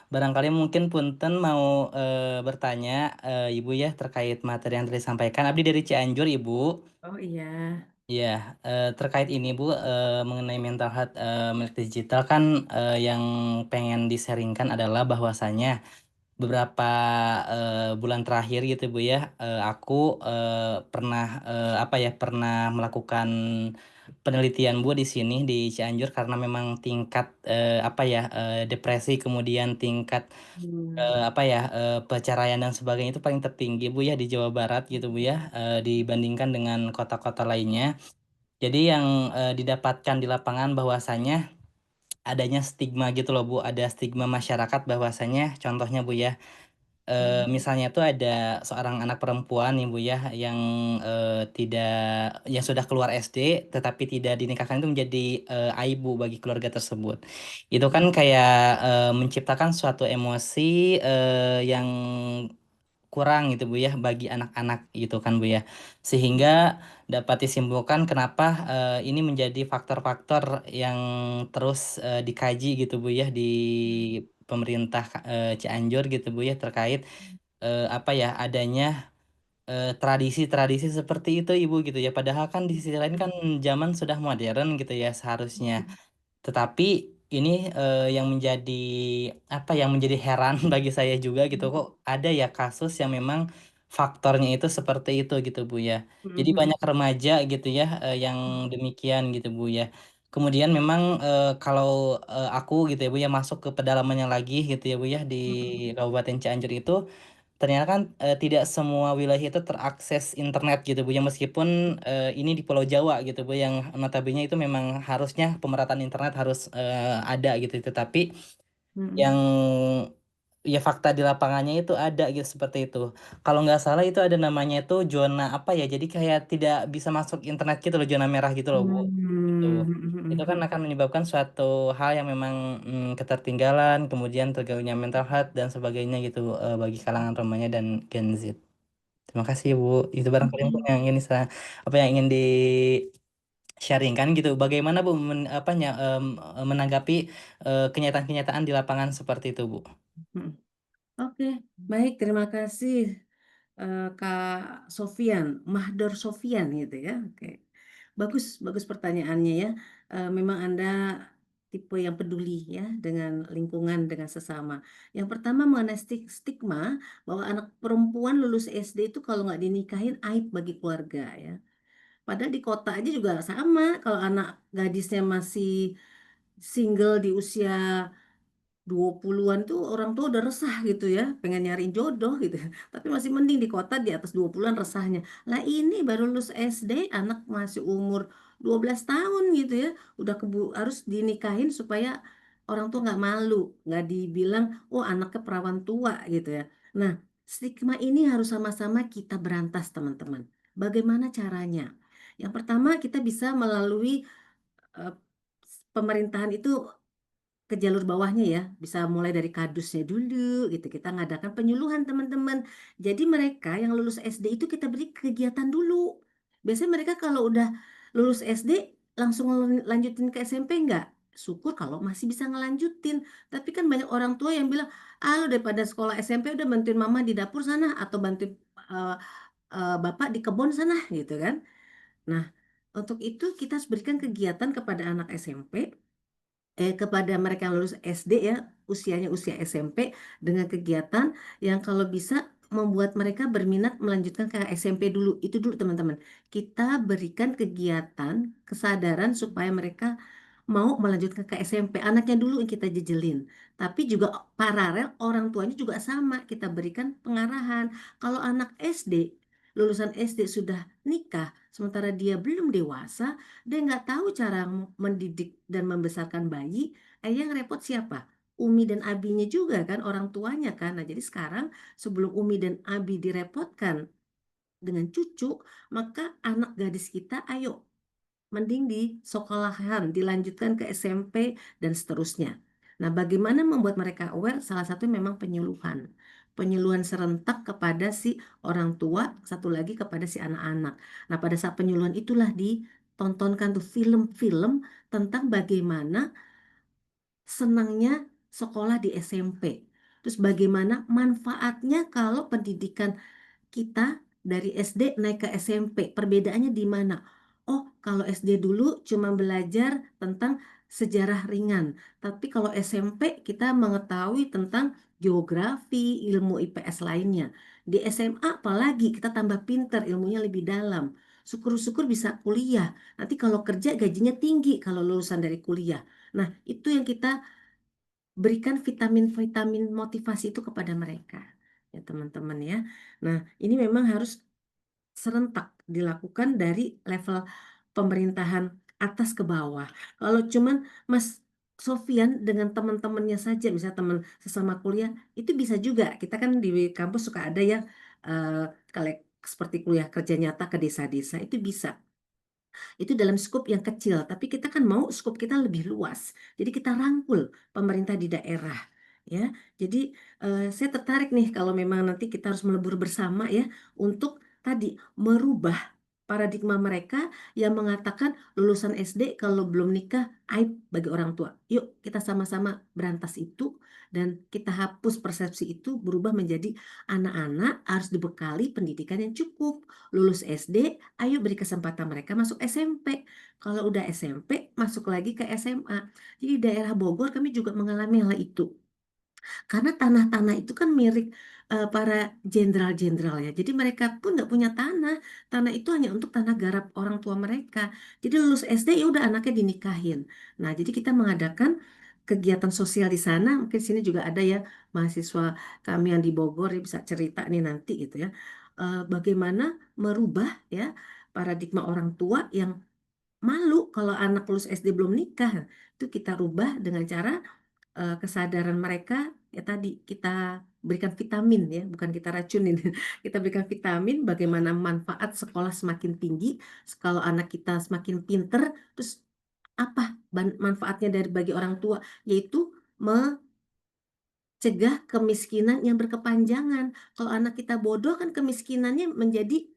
Barangkali mungkin punten mau bertanya Ibu ya terkait materi yang tadi disampaikan. Abdi dari Cianjur, Ibu. oh iya. Ya, terkait ini Bu, mengenai mental health melek digital kan yang pengen disaringkan adalah bahwasannya beberapa bulan terakhir gitu Bu ya, aku pernah apa ya pernah melakukan penelitian Bu di sini di Cianjur karena memang tingkat apa ya depresi kemudian tingkat Hmm. apa ya perceraian dan sebagainya itu paling tertinggi Bu ya di Jawa Barat gitu Bu ya, dibandingkan dengan kota-kota lainnya. Jadi yang didapatkan di lapangan bahwasannya adanya stigma gitu loh Bu, ada stigma masyarakat bahwasannya contohnya Bu ya, misalnya tuh ada seorang anak perempuan nih Bu ya yang tidak yang sudah keluar SD tetapi tidak dinikahkan itu menjadi aib Bu bagi keluarga tersebut. Itu kan kayak menciptakan suatu emosi yang kurang gitu Bu ya bagi anak-anak gitu kan Bu ya. Sehingga dapat disimpulkan kenapa ini menjadi faktor-faktor yang terus dikaji gitu Bu ya di pemerintah Cianjur gitu Bu ya terkait apa ya adanya tradisi-tradisi seperti itu Ibu gitu ya. Padahal kan di sisi lain kan zaman sudah modern gitu ya seharusnya. Tetapi ini yang menjadi apa yang menjadi heran bagi saya juga gitu kok ada ya kasus yang memang faktornya itu seperti itu gitu Bu ya. Jadi banyak remaja gitu ya yang demikian gitu Bu ya. Kemudian memang kalau aku gitu ya Bu ya masuk ke pedalamannya lagi gitu ya Bu ya di Kabupaten Cianjur itu ternyata kan tidak semua wilayah itu terakses internet gitu Bu ya meskipun ini di Pulau Jawa gitu Bu yang notabene itu memang harusnya pemerataan internet harus ada gitu tetapi yang ya fakta di lapangannya itu ada gitu seperti itu. Kalau nggak salah itu ada namanya itu zona apa ya jadi kayak tidak bisa masuk internet gitu loh zona merah gitu loh Bu. Gitu. Itu kan akan menyebabkan suatu hal yang memang ketertinggalan, kemudian terganggunya mental health dan sebagainya gitu bagi kalangan remaja dan Gen Z. Terima kasih Bu. Itu barangkali mungkin yang ingin apa yang ingin di sharingkan gitu. Bagaimana Bu menanggapi kenyataan-kenyataan di lapangan seperti itu Bu? Oke, baik, terima kasih Kak Sofian, Mahdor Sofian gitu ya. Oke, bagus, bagus pertanyaannya ya. Memang Anda tipe yang peduli ya dengan lingkungan, dengan sesama. Yang pertama mengenai stigma bahwa anak perempuan lulus SD itu kalau nggak dinikahin aib bagi keluarga ya. Padahal di kota aja juga sama. Kalau anak gadisnya masih single di usia 20-an tuh orang tua udah resah gitu ya, pengen nyariin jodoh gitu. Tapi masih mending di kota di atas 20-an resahnya. Lah ini baru lulus SD, anak masih umur 12 tahun gitu ya, udah harus dinikahin supaya orang tua nggak malu, nggak dibilang, oh anaknya perawan tua gitu ya. Nah, stigma ini harus sama-sama kita berantas teman-teman. Bagaimana caranya? Yang pertama kita bisa melalui eh, pemerintahan itu ke jalur bawahnya ya, bisa mulai dari kadusnya dulu gitu. Kita ngadakan penyuluhan teman-teman. Jadi mereka yang lulus SD itu kita beri kegiatan dulu. Biasanya mereka kalau udah lulus SD langsung lanjutin ke SMP enggak? Syukur kalau masih bisa ngelanjutin. Tapi kan banyak orang tua yang bilang, ah lu daripada sekolah SMP udah bantuin mama di dapur sana atau bantuin eh, bapak di kebun sana gitu kan. Nah, untuk itu kita harus berikan kegiatan kepada anak SMP kepada mereka yang lulus SD ya, usianya usia SMP dengan kegiatan yang kalau bisa membuat mereka berminat melanjutkan ke SMP dulu. Itu dulu teman-teman. Kita berikan kegiatan, kesadaran supaya mereka mau melanjutkan ke SMP. Anaknya dulu yang kita jejelin. Tapi juga paralel orang tuanya juga sama. Kita berikan pengarahan. Kalau anak SD, lulusan SD sudah nikah, sementara dia belum dewasa, dia nggak tahu cara mendidik dan membesarkan bayi, yang repot siapa? Umi dan Abinya juga kan, orang tuanya kan. Nah, jadi sekarang sebelum Umi dan Abi direpotkan dengan cucu, maka anak gadis kita ayo mending di sekolahan, dilanjutkan ke SMP dan seterusnya. Nah, bagaimana membuat mereka aware? Salah satu memang penyuluhan. Penyuluhan serentak kepada si orang tua, satu lagi kepada si anak-anak. Nah, pada saat penyuluhan itulah ditontonkan tuh film-film tentang bagaimana senangnya sekolah di SMP. Terus bagaimana manfaatnya kalau pendidikan kita dari SD naik ke SMP, perbedaannya di mana? Oh, kalau SD dulu cuma belajar tentang sejarah ringan, tapi kalau SMP kita mengetahui tentang geografi, ilmu IPS lainnya. Di SMA apalagi kita tambah pinter, ilmunya lebih dalam. Syukur-syukur bisa kuliah. Nanti kalau kerja gajinya tinggi kalau lulusan dari kuliah. Nah, itu yang kita berikan vitamin-vitamin motivasi itu kepada mereka. Ya, teman-teman ya. Nah, ini memang harus serentak dilakukan dari level pemerintahan atas ke bawah. Kalau cuman Mas Sofian dengan teman-temannya saja, misalnya teman sesama kuliah, itu bisa juga. Kita kan di kampus suka ada ya, kalau seperti kuliah kerja nyata ke desa-desa, itu bisa. Itu dalam skup yang kecil, tapi kita kan mau skup kita lebih luas. Jadi kita rangkul pemerintah di daerah. Ya, jadi saya tertarik nih kalau memang nanti kita harus melebur bersama ya untuk tadi merubah paradigma mereka yang mengatakan lulusan SD kalau belum nikah aib bagi orang tua. Yuk kita sama-sama berantas itu dan kita hapus persepsi itu berubah menjadi anak-anak harus dibekali pendidikan yang cukup. Lulus SD, ayo beri kesempatan mereka masuk SMP. Kalau udah SMP, masuk lagi ke SMA. Jadi daerah Bogor kami juga mengalami hal itu. Karena tanah-tanah itu kan milik para jenderal-jenderal ya. Jadi mereka pun nggak punya tanah. Tanah itu hanya untuk tanah garap orang tua mereka. Jadi lulus SD ya udah anaknya dinikahin. Nah, jadi kita mengadakan kegiatan sosial di sana. Mungkin sini juga ada ya mahasiswa kami yang di Bogor ya bisa cerita nih nanti gitu ya. Bagaimana merubah ya paradigma orang tua yang malu kalau anak lulus SD belum nikah. Itu kita rubah dengan cara kesadaran mereka ya tadi kita berikan vitamin ya, bukan kita racunin. Kita berikan vitamin bagaimana manfaat sekolah semakin tinggi, kalau anak kita semakin pinter, terus apa manfaatnya dari bagi orang tua, yaitu mencegah kemiskinan yang berkepanjangan. Kalau anak kita bodoh kan kemiskinannya menjadi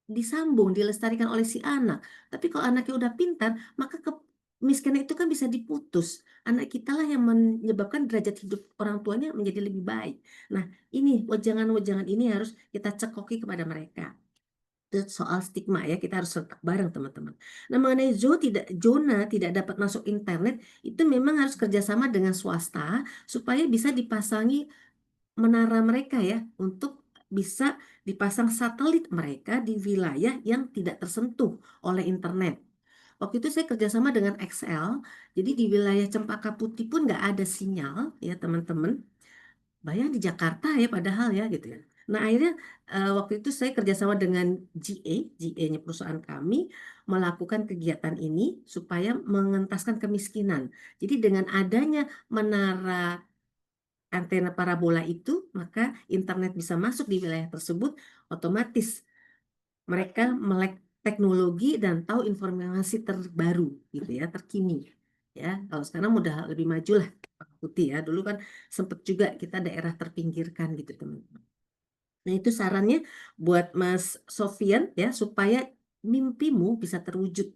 disambung, dilestarikan oleh si anak. Tapi kalau anaknya udah pintar, maka kemiskinan itu kan bisa diputus. Anak kita lah yang menyebabkan derajat hidup orang tuanya menjadi lebih baik. Nah, ini wejangan-wejangan ini harus kita cekoki kepada mereka. Itu soal stigma ya, kita harus serta bareng teman-teman. Nah, mengenai zona tidak dapat masuk internet, itu memang harus kerjasama dengan swasta supaya bisa dipasangi menara mereka ya untuk bisa dipasang satelit mereka di wilayah yang tidak tersentuh oleh internet. Waktu itu saya kerjasama dengan XL, jadi di wilayah Cempaka Putih pun nggak ada sinyal ya teman-teman. Bayang di Jakarta ya padahal ya gitu ya. Nah akhirnya waktu itu saya kerjasama dengan GA-nya perusahaan kami melakukan kegiatan ini supaya mengentaskan kemiskinan. Jadi dengan adanya menara antena parabola itu, maka internet bisa masuk di wilayah tersebut, otomatis mereka melek teknologi dan tahu informasi terbaru gitu ya, terkini. Ya, kalau sekarang udah lebih maju lah Pak Putih ya. Dulu kan sempat juga kita daerah terpinggirkan gitu teman-teman. Nah, itu sarannya buat Mas Sofian ya supaya mimpimu bisa terwujud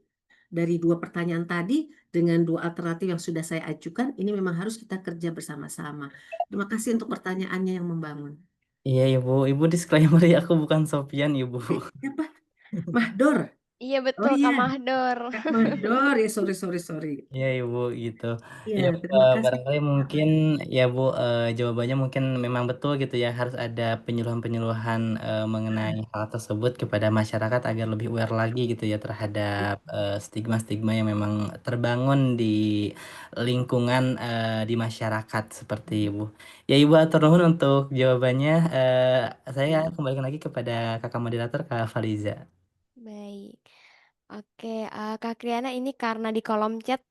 dari dua pertanyaan tadi dengan dua alternatif yang sudah saya ajukan, ini memang harus kita kerja bersama-sama. Terima kasih untuk pertanyaannya yang membangun. Iya ibu disclaimer ya aku bukan Sofian ibu. Siapa? Mahdor. Iya Oh betul iya, Kak Mahdor. Kak Mahdor. Ya, sorry. Iya ibu gitu. Iya, Ya terima kasih. barangkali mungkin ya bu jawabannya mungkin memang betul gitu ya harus ada penyuluhan-penyuluhan mengenai hal tersebut kepada masyarakat agar lebih aware lagi gitu ya terhadap stigma-stigma yang memang terbangun di lingkungan di masyarakat seperti ibu. Ya ibu atur nuhun untuk jawabannya. Saya kembalikan lagi kepada kakak moderator Kak Faliza. Baik. Oke, Kak Kriana ini karena di kolom chat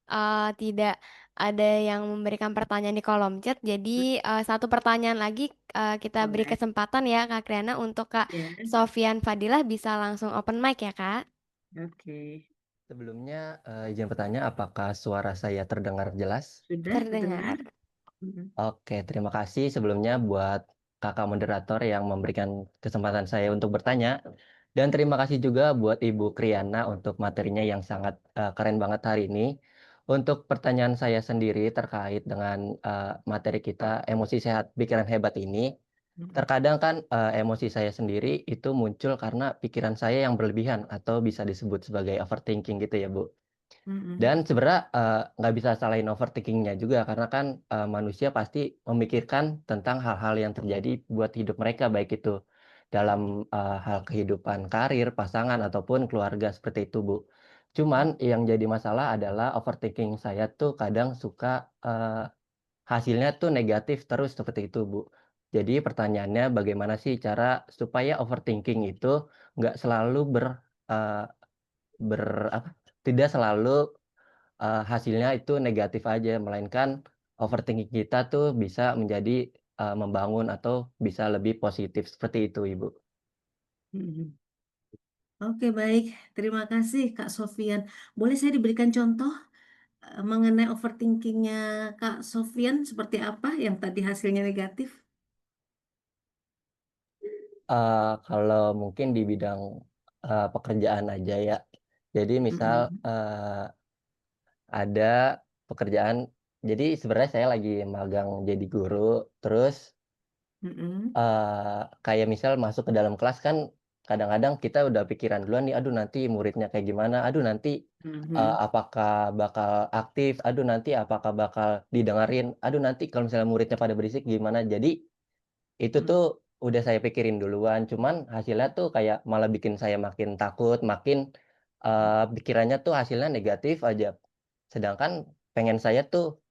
tidak ada yang memberikan pertanyaan di kolom chat, jadi satu pertanyaan lagi kita beri Boleh. kesempatan ya Kak Kriana untuk Kak Ya, Sofian Fadilah bisa langsung open mic ya Kak. oke. Sebelumnya izin bertanya apakah suara saya terdengar jelas? Sudah terdengar? Terdengar. Mhm. Oke, terima kasih sebelumnya buat kakak moderator yang memberikan kesempatan saya untuk bertanya. Dan terima kasih juga buat Ibu Kriana untuk materinya yang sangat keren banget hari ini. Untuk pertanyaan saya sendiri terkait dengan materi kita emosi sehat pikiran hebat ini, terkadang kan emosi saya sendiri itu muncul karena pikiran saya yang berlebihan atau bisa disebut sebagai overthinking gitu ya, Bu. Mhm. Dan sebenarnya nggak bisa salahin overthinking-nya juga karena kan manusia pasti memikirkan tentang hal-hal yang terjadi buat hidup mereka baik itu dalam hal kehidupan karir, pasangan ataupun keluarga seperti itu, Bu. Cuman yang jadi masalah adalah overthinking saya tuh kadang suka hasilnya tuh negatif terus seperti itu, Bu. Jadi pertanyaannya bagaimana sih cara supaya overthinking itu nggak selalu eee, ber apa, tidak selalu hasilnya itu negatif aja, melainkan overthinking kita tuh bisa menjadi membangun atau bisa lebih positif seperti itu, Ibu. Mhm. Oke, baik. Terima kasih Kak Sofian. Boleh saya diberikan contoh mengenai overthinkingnya Kak Sofian seperti apa yang tadi hasilnya negatif? Kalau mungkin di bidang pekerjaan aja ya. Jadi misal Mm-mm. ada pekerjaan, jadi sebenarnya saya lagi magang jadi guru, terus Mm-mm. kayak misal masuk ke dalam kelas kan kadang-kadang kita udah pikiran duluan nih, aduh nanti muridnya kayak gimana, aduh nanti Mhm. apakah bakal aktif, aduh nanti apakah bakal didengerin, aduh nanti kalau misalnya muridnya pada berisik gimana. Jadi itu Mm. tuh udah saya pikirin duluan, cuman hasilnya tuh kayak malah bikin saya makin takut, makin pikirannya tuh hasilnya negatif aja. Sedangkan pengen saya tuh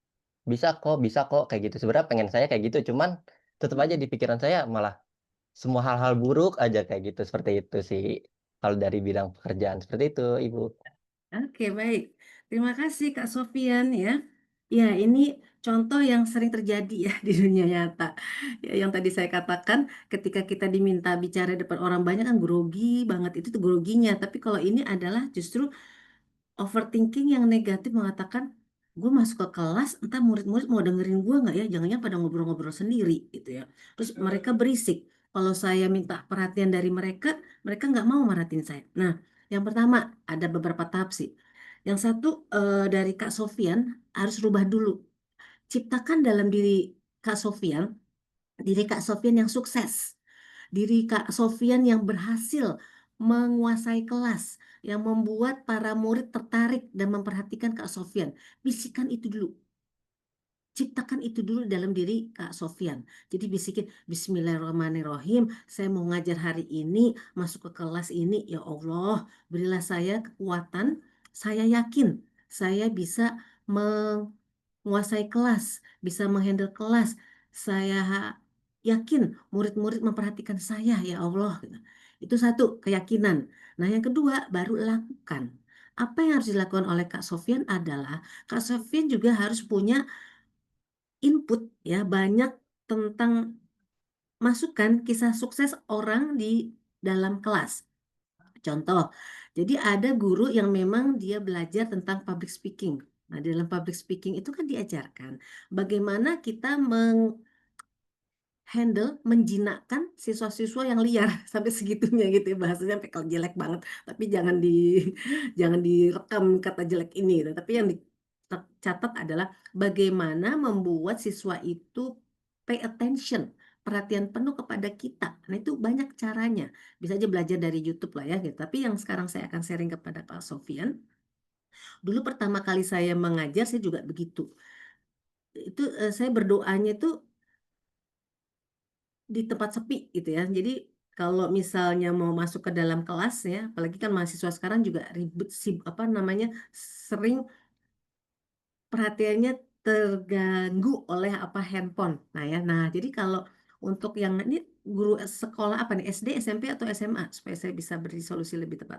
bisa kok kayak gitu. Sebenarnya pengen saya kayak gitu, cuman tetep aja di pikiran saya malah semua hal-hal buruk aja kayak gitu, seperti itu sih. Kalau dari bidang pekerjaan seperti itu, Ibu. Oke, baik. Terima kasih Kak Sofian ya. Ya, ini contoh yang sering terjadi ya di dunia nyata. Ya, yang tadi saya katakan, ketika kita diminta bicara depan orang banyak kan grogi banget, itu tuh groginya. Tapi kalau ini adalah justru overthinking yang negatif, mengatakan gue masuk ke kelas entah murid-murid mau dengerin gue nggak ya, jangan-jangan pada ngobrol-ngobrol sendiri gitu ya, terus mereka berisik, kalau saya minta perhatian dari mereka, mereka nggak mau merhatiin saya. Nah, yang pertama, ada beberapa tahap sih. Yang satu, dari Kak Sofian harus rubah dulu, ciptakan dalam diri Kak Sofian, diri Kak Sofian yang sukses, diri Kak Sofian yang berhasil menguasai kelas, yang membuat para murid tertarik dan memperhatikan Kak Sofian. Bisikan itu dulu. Ciptakan itu dulu dalam diri Kak Sofian. Jadi bisikin, Bismillahirrahmanirrahim, saya mau ngajar hari ini, masuk ke kelas ini, ya Allah, berilah saya kekuatan, saya yakin saya bisa menguasai kelas, bisa menghandle kelas. Saya yakin murid-murid memperhatikan saya, ya Allah. Gitu. Itu satu, keyakinan. Nah, yang kedua, baru lakukan. Apa yang harus dilakukan oleh Kak Sofian adalah, Kak Sofian juga harus punya input ya, banyak tentang masukan kisah sukses orang di dalam kelas. Contoh, jadi ada guru yang memang dia belajar tentang public speaking. Nah, di dalam public speaking itu kan diajarkan bagaimana kita handle menjinakkan siswa-siswa yang liar sampai segitunya gitu ya, bahasanya sampai kalau jelek banget, tapi jangan direkam kata jelek ini gitu. Tapi yang dicatat adalah bagaimana membuat siswa itu pay attention, perhatian penuh kepada kita. Nah, itu banyak caranya, bisa aja belajar dari YouTube lah ya gitu. Tapi yang sekarang saya akan sharing kepada Kak Sofian, dulu pertama kali saya mengajar saya juga begitu. Itu saya berdoanya itu di tempat sepi gitu ya. Jadi kalau misalnya mau masuk ke dalam kelas ya, apalagi kan mahasiswa sekarang juga ribet sih, apa namanya, sering perhatiannya terganggu oleh apa, handphone. Nah ya, nah jadi kalau untuk yang ini guru sekolah apa nih, SD, SMP atau SMA, supaya saya bisa beri solusi lebih tepat.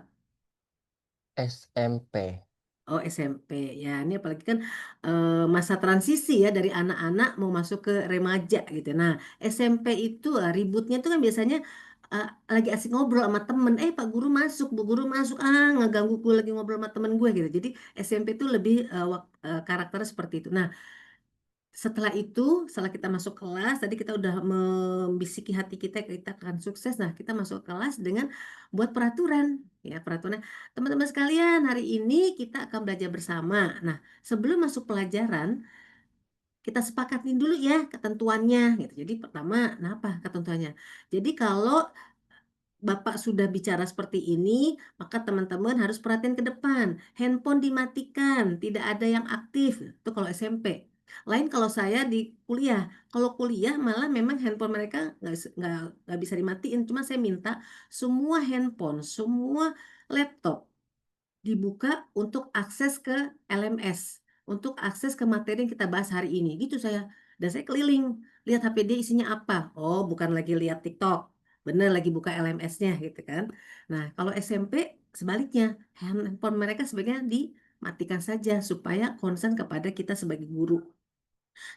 SMP. Oh, SMP ya, ini apalagi kan masa transisi ya, dari anak-anak mau masuk ke remaja gitu. Nah, SMP itu ributnya tuh kan biasanya lagi asik ngobrol sama temen, Pak Guru masuk, Bu Guru masuk, ngeganggu gue lagi ngobrol sama temen gue gitu. Jadi SMP itu lebih karakternya seperti itu. Nah, setelah kita masuk kelas, tadi kita udah membisiki hati kita akan sukses. Nah, kita masuk kelas dengan buat peraturan. Ya, peraturan. Teman-teman sekalian, hari ini kita akan belajar bersama. Nah, sebelum masuk pelajaran, kita sepakatin dulu ya ketentuannya. Gitu. Jadi pertama, kenapa ketentuannya? Jadi kalau Bapak sudah bicara seperti ini, maka teman-teman harus perhatian ke depan. Handphone dimatikan, tidak ada yang aktif. Itu kalau SMP. Lain kalau saya di kuliah. Kalau kuliah malah memang handphone mereka nggak bisa dimatiin. Cuma saya minta semua handphone, semua laptop dibuka untuk akses ke LMS, untuk akses ke materi yang kita bahas hari ini. Gitu saya. Dan saya keliling, lihat HP dia isinya apa. Oh, bukan lagi lihat TikTok. Bener lagi buka LMS-nya gitu kan. Nah, kalau SMP sebaliknya, handphone mereka sebaiknya matikan saja supaya konsen kepada kita sebagai guru.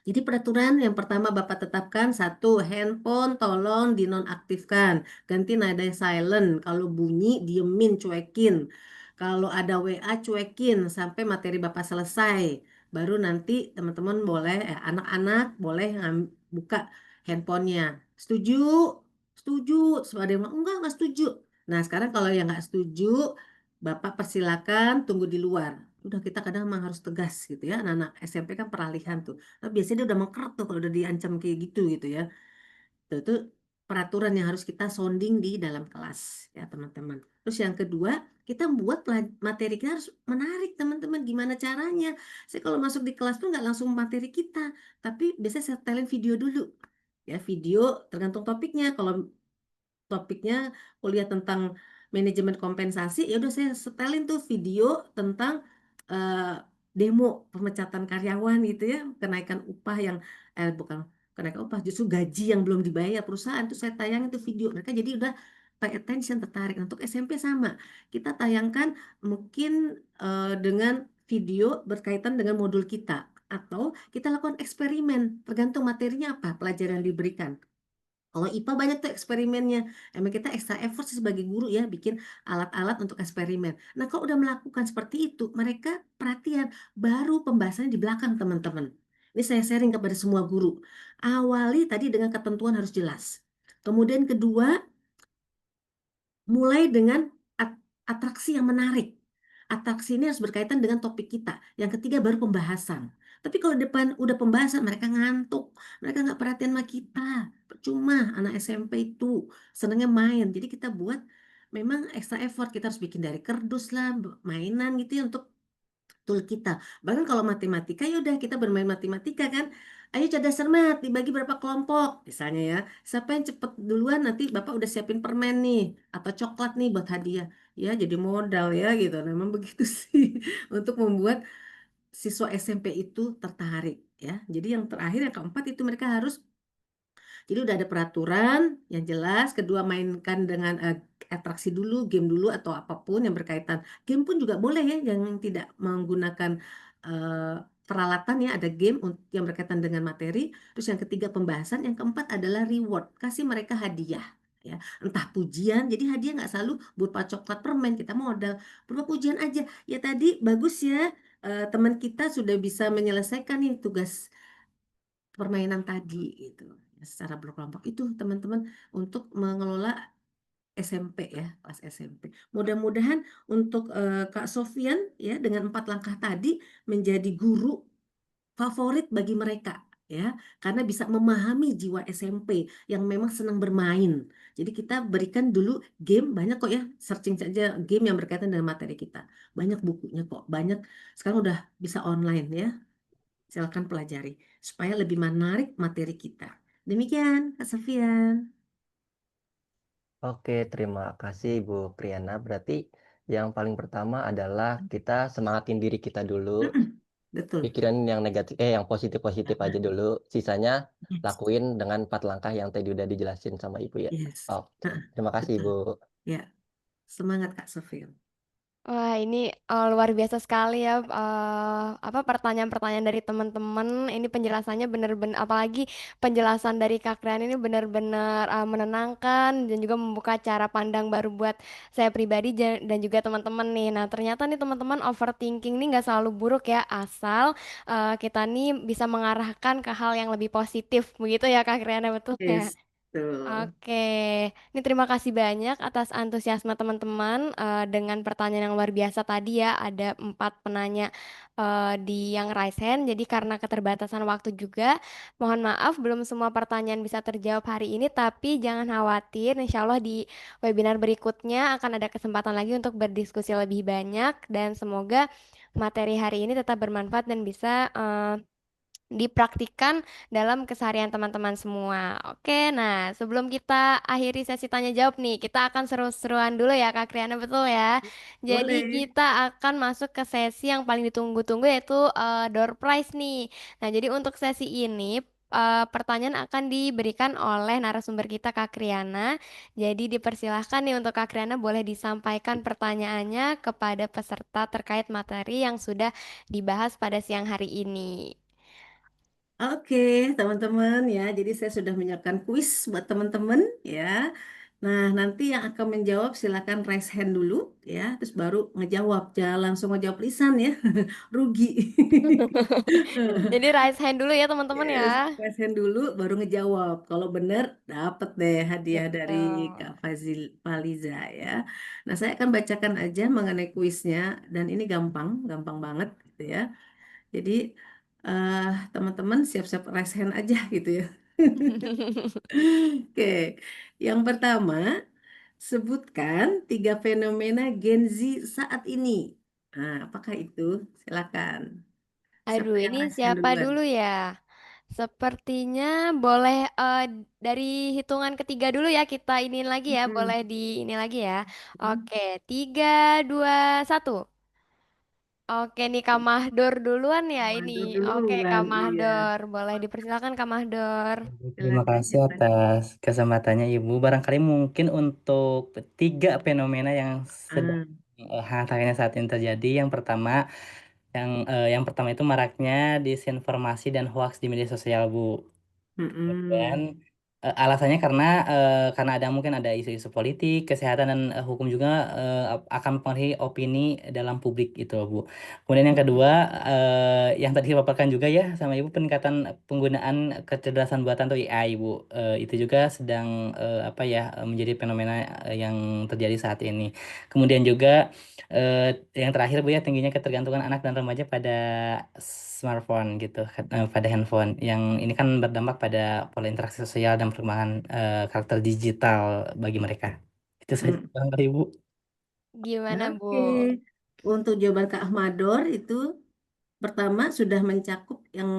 Jadi peraturan yang pertama Bapak tetapkan, satu, handphone tolong dinonaktifkan. Ganti nada silent. Kalau bunyi diemin, cuekin. Kalau ada WA cuekin sampai materi Bapak selesai. Baru nanti teman-teman boleh, anak-anak boleh buka handphonenya. Setuju? Setuju. Terus ada yang bilang, enggak setuju. Nah sekarang kalau yang nggak setuju, Bapak persilakan tunggu di luar. Udah kita kadang memang harus tegas gitu ya. Anak-anak SMP kan peralihan tuh. Tapi biasanya dia udah mengkerut tuh kalau udah diancam kayak gitu ya. Itu peraturan yang harus kita sounding di dalam kelas ya teman-teman. Terus yang kedua, kita buat materi kita harus menarik teman-teman. Gimana caranya? Saya kalau masuk di kelas tuh nggak langsung materi kita, tapi biasanya saya setelin video dulu. Ya video tergantung topiknya. Kalau topiknya kuliah tentang manajemen kompensasi, ya udah saya setelin tuh video tentang eh, demo pemecatan karyawan gitu ya, kenaikan upah yang bukan kenaikan upah, justru gaji yang belum dibayar perusahaan tuh saya tayangin tuh video. Mereka jadi udah pay attention, tertarik. Nah, untuk SMP sama, kita tayangkan mungkin dengan video berkaitan dengan modul kita, atau kita lakukan eksperimen tergantung materinya apa, pelajaran yang diberikan. Kalau IPA banyak tuh eksperimennya. Emang kita extra effort sih sebagai guru ya, bikin alat-alat untuk eksperimen. Nah, kalau udah melakukan seperti itu, mereka perhatian, baru pembahasannya di belakang teman-teman. Ini saya sharing kepada semua guru. Awali tadi dengan ketentuan harus jelas. Kemudian kedua, mulai dengan atraksi yang menarik. Atraksi ini harus berkaitan dengan topik kita. Yang ketiga baru pembahasan. Tapi kalau depan udah pembahasan, mereka ngantuk. Mereka nggak perhatian sama kita. Percuma, anak SMP itu senangnya main. Jadi kita buat memang extra effort. Kita harus bikin dari kardus lah, mainan gitu ya untuk tool kita. Bahkan kalau matematika, ya udah kita bermain matematika kan. Ayo cerdas cermat, dibagi berapa kelompok, misalnya ya. Siapa yang cepet duluan, nanti Bapak udah siapin permen nih, atau coklat nih buat hadiah. Ya, jadi modal ya gitu. Nah, memang begitu sih untuk membuat siswa SMP itu tertarik ya. Jadi yang terakhir, yang keempat itu mereka harus, jadi udah ada peraturan yang jelas. Kedua, mainkan dengan atraksi dulu, game dulu atau apapun yang berkaitan. Game pun juga boleh ya, yang tidak menggunakan eh, peralatan ya. Ada game yang berkaitan dengan materi. Terus yang ketiga pembahasan. Yang keempat adalah reward. Kasih mereka hadiah. Ya, entah pujian, jadi hadiah nggak selalu berupa coklat permen, kita modal berupa pujian aja. Ya tadi bagus ya, teman kita sudah bisa menyelesaikan nih tugas permainan tadi gitu ya, secara berkelompok itu teman-teman untuk mengelola SMP ya, kelas SMP. Mudah-mudahan untuk Kak Sofian ya dengan 4 langkah tadi menjadi guru favorit bagi mereka ya, karena bisa memahami jiwa SMP yang memang senang bermain. Jadi kita berikan dulu game banyak kok ya, searching saja game yang berkaitan dengan materi kita. Banyak bukunya kok, banyak sekarang udah bisa online ya. Silakan pelajari supaya lebih menarik materi kita. Demikian, Kak Sofian. Oke, terima kasih Bu Priyana. Berarti yang paling pertama adalah kita semangatin diri kita dulu, Betul. pikiran yang negatif, yang positif-positif aja dulu. Sisanya Yes. lakuin dengan 4 langkah yang tadi udah dijelasin sama Ibu ya. Yes. Oke, terima kasih Betul. Bu. Ya, semangat Kak Sofian. Wah, ini luar biasa sekali ya, apa pertanyaan-pertanyaan dari teman-teman. Ini penjelasannya benar-benar, apalagi penjelasan dari Kak Rian ini benar-benar menenangkan dan juga membuka cara pandang baru buat saya pribadi dan juga teman-teman nih. Nah, ternyata nih teman-teman, overthinking nih nggak selalu buruk ya, asal kita nih bisa mengarahkan ke hal yang lebih positif, begitu ya Kak Rian, betul ya? Yes. Betul. Oke, ini terima kasih banyak atas antusiasme teman-teman dengan pertanyaan yang luar biasa tadi ya. Ada 4 penanya di yang raise hand. Jadi karena keterbatasan waktu juga, mohon maaf belum semua pertanyaan bisa terjawab hari ini. Tapi jangan khawatir, insya Allah di webinar berikutnya akan ada kesempatan lagi untuk berdiskusi lebih banyak. Dan semoga materi hari ini tetap bermanfaat dan bisa dipraktikkan dalam keseharian teman-teman semua. Oke, nah sebelum kita akhiri sesi tanya jawab nih, kita akan seru-seruan dulu ya Kak Kriana, betul ya? Jadi Boleh. kita akan masuk ke sesi yang paling ditunggu-tunggu yaitu door prize nih. Nah, jadi untuk sesi ini pertanyaan akan diberikan oleh narasumber kita Kak Kriana. Jadi dipersilahkan nih untuk Kak Kriana boleh disampaikan pertanyaannya kepada peserta terkait materi yang sudah dibahas pada siang hari ini. Oke, teman-teman ya. Jadi saya sudah menyiapkan kuis buat teman-teman ya. Nah, nanti yang akan menjawab silakan raise hand dulu ya, terus baru ngejawab. Jangan langsung ngejawab lisan ya. Rugi. Jadi raise hand dulu ya teman-teman ya. Yes, raise hand dulu baru ngejawab. Kalau benar dapat deh hadiah dari Kak Betul. Faliza ya. Nah, saya akan bacakan aja mengenai kuisnya dan ini gampang, gampang banget gitu ya. Jadi eh, teman-teman siap-siap raise hand aja gitu ya. Oke, yang pertama, sebutkan 3 fenomena Gen Z saat ini. Nah, apakah itu? Silakan. Aduh, Siapa yang ini raise hand siapa duluan? dulu ya? Sepertinya boleh dari hitungan ketiga dulu ya kita ini lagi ya, Hmm. boleh di ini lagi ya. Hmm. Oke, 3, 2, 1. Oke nih Kak Mahdor duluan ya ini. Mandur Oke Kak duluan, iya. Mahdor, boleh dipersilakan Kak Mahdor. Terima Silakan, kasih silakan. atas kesempatannya Ibu. Barangkali mungkin untuk 3 fenomena yang sedang Ah, hangat-hangatnya saat ini terjadi. Yang pertama itu maraknya disinformasi dan hoax di media sosial, Bu. Dan mm-mm. alasannya karena mungkin ada isu-isu politik, kesehatan dan hukum juga akan mempengaruhi opini dalam publik itu, Bu. Kemudian yang kedua, yang tadi dipaparkan juga ya sama Ibu, peningkatan penggunaan kecerdasan buatan atau AI, Bu. Itu juga sedang apa ya menjadi fenomena yang terjadi saat ini. Kemudian juga eh, yang terakhir, Bu, ya, tingginya ketergantungan anak dan remaja pada smartphone gitu, pada handphone. Yang ini kan berdampak pada pola interaksi sosial dan perkembangan karakter digital bagi mereka. Itu saja Mm. barangkali, Ibu. Gimana Bu? Oke. Untuk jawaban Kak Ahmador itu pertama sudah mencakup yang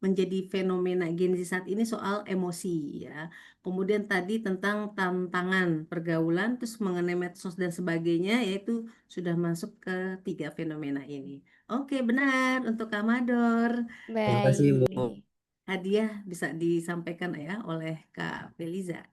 menjadi fenomena Gen Z saat ini soal emosi ya. Kemudian tadi tentang tantangan pergaulan, terus mengenai medsos dan sebagainya, yaitu sudah masuk ke 3 fenomena ini. Oke, benar untuk Kak Mador. Terima Jadi kasih, Ibu. Baik. hadiah bisa disampaikan ya oleh Kak Feliza.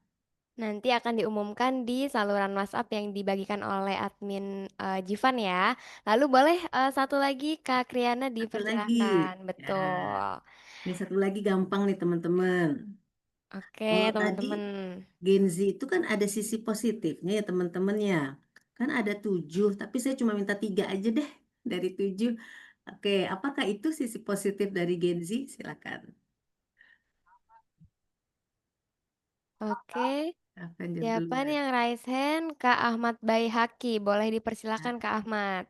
Nanti akan diumumkan di saluran WhatsApp yang dibagikan oleh admin Jivan ya. Lalu boleh satu lagi Kak Kriana Satu lagi, dipersilahkan. ya, Betul. ini satu lagi gampang nih teman-teman. Oke, Kalau tadi teman-teman. Gen Z itu kan ada sisi positifnya ya teman-teman ya. Kan ada 7, tapi saya cuma minta 3 aja deh dari 7. Oke, apakah itu sisi positif dari Gen Z? Silakan. Oke, Avenger siapa nih duluan. yang raise hand? Kak Ahmad Baihaki. Boleh Nah, dipersilakan Kak Ahmad.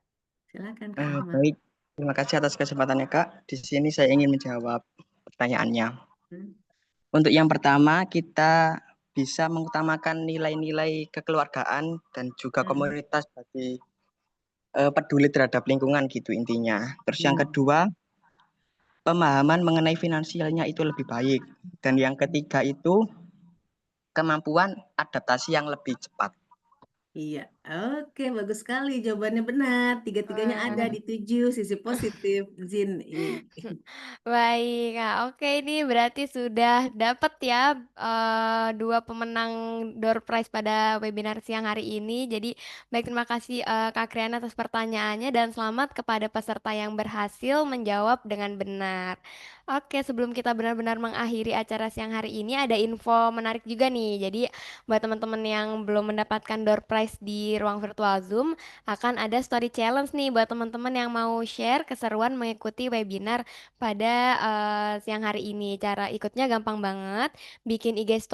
silakan Kak Ahmad. Baik, terima kasih atas kesempatannya, Kak. Di sini saya ingin menjawab pertanyaannya. Hmm. Untuk yang pertama, kita bisa mengutamakan nilai-nilai kekeluargaan dan juga Hmm. komunitas bagi peduli terhadap lingkungan gitu intinya. Terus yang Hmm. kedua, pemahaman mengenai finansialnya itu lebih baik. Dan yang ketiga itu kemampuan adaptasi yang lebih cepat. Iya, oke, bagus sekali. Jawabannya benar. Tiga-tiganya ada Wah. di 7 sisi positif Zin ini. Baik, Kak. Oke, ini berarti sudah dapat ya dua pemenang door prize pada webinar siang hari ini. Jadi, baik terima kasih Kak Kriana atas pertanyaannya dan selamat kepada peserta yang berhasil menjawab dengan benar. Oke, sebelum kita benar-benar mengakhiri acara siang hari ini, ada info menarik juga nih. Jadi, buat teman-teman yang belum mendapatkan door prize di ruang virtual Zoom, akan ada story challenge nih buat teman-teman yang mau share keseruan mengikuti webinar pada siang hari ini. Cara ikutnya gampang banget. Bikin IG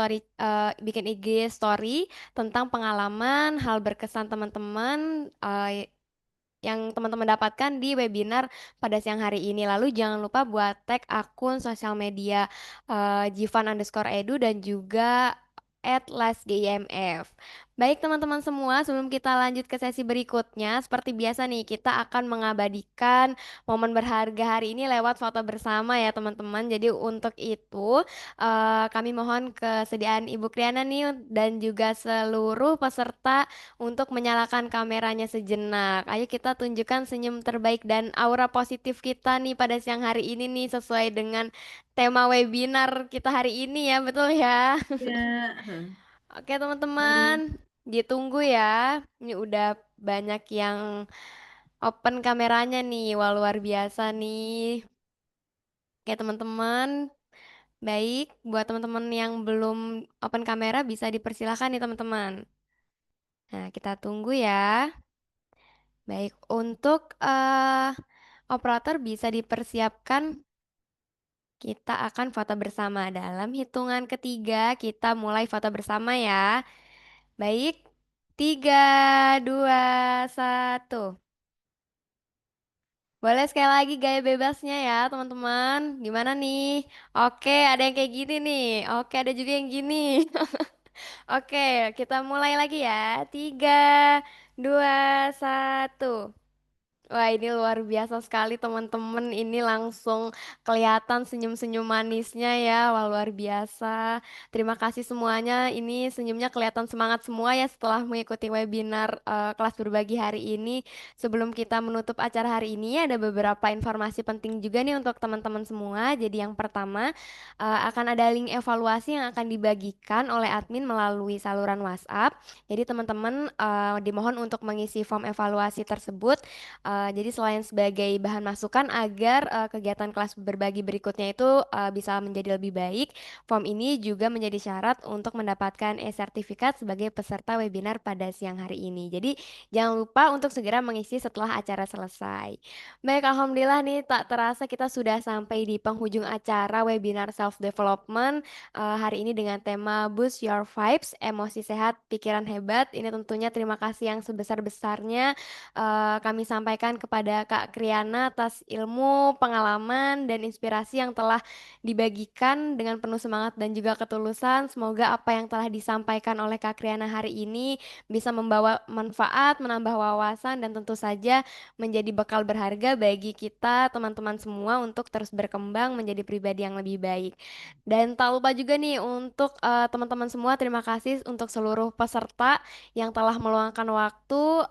story tentang pengalaman hal berkesan teman-teman yang teman-teman dapatkan di webinar pada siang hari ini. Lalu jangan lupa buat tag akun sosial media Jivan_edu dan juga @lasgimf. Baik teman-teman semua, sebelum kita lanjut ke sesi berikutnya, seperti biasa nih, kita akan mengabadikan momen berharga hari ini lewat foto bersama ya teman-teman. Jadi untuk itu, kami mohon kesediaan Ibu Kriana nih dan juga seluruh peserta untuk menyalakan kameranya sejenak. Ayo kita tunjukkan senyum terbaik dan aura positif kita nih pada siang hari ini nih, sesuai dengan tema webinar kita hari ini ya, betul ya? Ya, Oke teman-teman, mari. ditunggu ya. Ini udah banyak yang open kameranya nih, wah luar biasa nih. Oke teman-teman, baik. Buat teman-teman yang belum open kamera bisa dipersilakan nih teman-teman. Nah kita tunggu ya. Baik, untuk operator bisa dipersiapkan. Kita akan foto bersama. Dalam hitungan ketiga, kita mulai foto bersama ya. Baik, 3, 2, 1. Boleh sekali lagi gaya bebasnya ya, teman-teman. Gimana nih? Oke, ada yang kayak gini nih. Oke, ada juga yang gini. Oke, kita mulai lagi ya. 3, 2, 1. Wah, ini luar biasa sekali teman-teman. Ini langsung kelihatan senyum-senyum manisnya ya. Wah, luar biasa. Terima kasih semuanya. Ini senyumnya kelihatan semangat semua ya setelah mengikuti webinar kelas berbagi hari ini. Sebelum kita menutup acara hari ini, ada beberapa informasi penting juga nih untuk teman-teman semua. Jadi yang pertama, akan ada link evaluasi yang akan dibagikan oleh admin melalui saluran WhatsApp. Jadi teman-teman dimohon untuk mengisi form evaluasi tersebut. Jadi selain sebagai bahan masukan agar kegiatan kelas berbagi berikutnya itu bisa menjadi lebih baik, form ini juga menjadi syarat untuk mendapatkan e-sertifikat sebagai peserta webinar pada siang hari ini. Jadi jangan lupa untuk segera mengisi setelah acara selesai. Baik, alhamdulillah nih tak terasa kita sudah sampai di penghujung acara webinar self development hari ini dengan tema Boost Your Vibes, emosi sehat, pikiran hebat. Ini tentunya terima kasih yang sebesar-besarnya kami sampaikan kepada Kak Kriana atas ilmu, pengalaman, dan inspirasi yang telah dibagikan dengan penuh semangat dan juga ketulusan. Semoga apa yang telah disampaikan oleh Kak Kriana hari ini bisa membawa manfaat, menambah wawasan, dan tentu saja menjadi bekal berharga bagi kita, teman-teman semua, untuk terus berkembang menjadi pribadi yang lebih baik. Dan tak lupa juga nih untuk teman-teman semua, terima kasih untuk seluruh peserta yang telah meluangkan waktu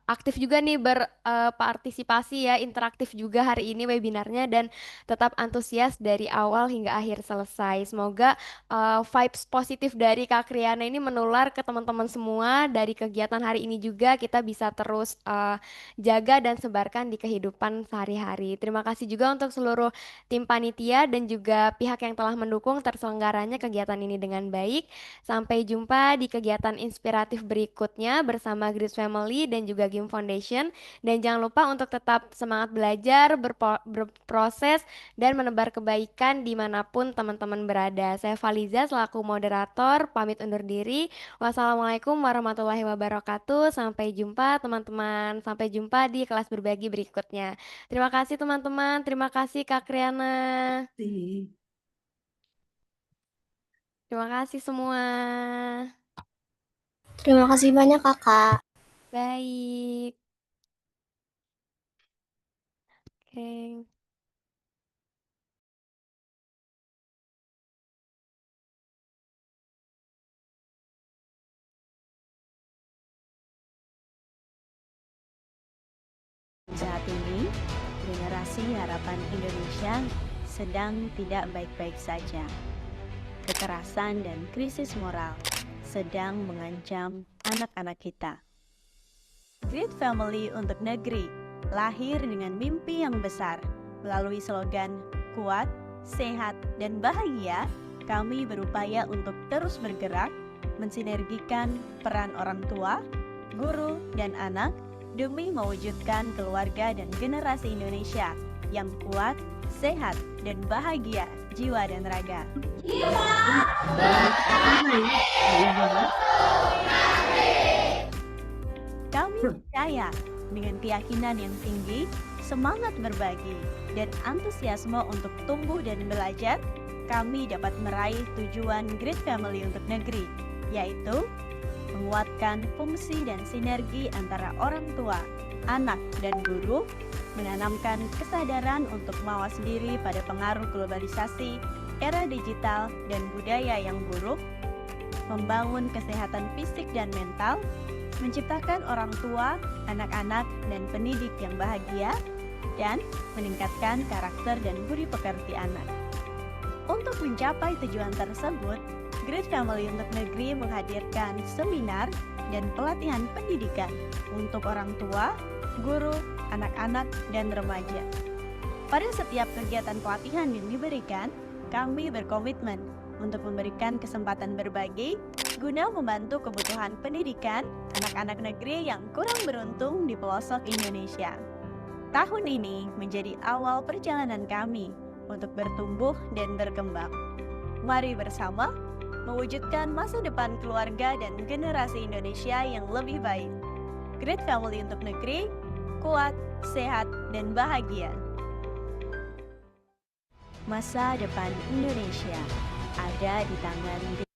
aktif juga nih berpartisipasi ya, interaktif juga hari ini webinarnya dan tetap antusias dari awal hingga akhir selesai. Semoga vibes positif dari Kak Kriana ini menular ke teman-teman semua dari kegiatan hari ini juga kita bisa terus jaga dan sebarkan di kehidupan sehari-hari. Terima kasih juga untuk seluruh tim panitia dan juga pihak yang telah mendukung terselenggaranya kegiatan ini dengan baik. Sampai jumpa di kegiatan inspiratif berikutnya bersama Grace Family dan juga Game Foundation. Dan jangan lupa untuk tetap semangat belajar, berproses, dan menebar kebaikan dimanapun teman-teman berada. Saya Faliza selaku moderator, pamit undur diri. Wassalamualaikum warahmatullahi wabarakatuh. Sampai jumpa teman-teman. Sampai jumpa di kelas berbagi berikutnya. Terima kasih teman-teman. Terima kasih Kak Kriana. Terima kasih semua. Terima kasih banyak Kakak. Baik. Oke. Saat ini, generasi harapan Indonesia sedang tidak baik-baik saja. Kekerasan dan krisis moral sedang mengancam anak-anak kita. Great Family untuk Negeri lahir dengan mimpi yang besar. Melalui slogan kuat, sehat, dan bahagia, kami berupaya untuk terus bergerak, mensinergikan peran orang tua, guru, dan anak demi mewujudkan keluarga dan generasi Indonesia yang kuat, sehat, dan bahagia jiwa dan raga. Kami percaya dengan keyakinan yang tinggi, semangat berbagi, dan antusiasme untuk tumbuh dan belajar, kami dapat meraih tujuan Great Family untuk Negeri, yaitu menguatkan fungsi dan sinergi antara orang tua, anak, dan guru, menanamkan kesadaran untuk mawas diri pada pengaruh globalisasi, era digital, dan budaya yang buruk, membangun kesehatan fisik dan mental, menciptakan orang tua, anak-anak, dan pendidik yang bahagia, dan meningkatkan karakter dan budi pekerti anak. Untuk mencapai tujuan tersebut, Great Family untuk Negeri menghadirkan seminar dan pelatihan pendidikan untuk orang tua, guru, anak-anak, dan remaja. Pada setiap kegiatan pelatihan yang diberikan, kami berkomitmen untuk memberikan kesempatan berbagi guna membantu kebutuhan pendidikan anak-anak negeri yang kurang beruntung di pelosok Indonesia. Tahun ini menjadi awal perjalanan kami untuk bertumbuh dan berkembang. Mari bersama mewujudkan masa depan keluarga dan generasi Indonesia yang lebih baik. Great Family untuk Negeri, kuat, sehat, dan bahagia. Masa depan Indonesia ada di tangan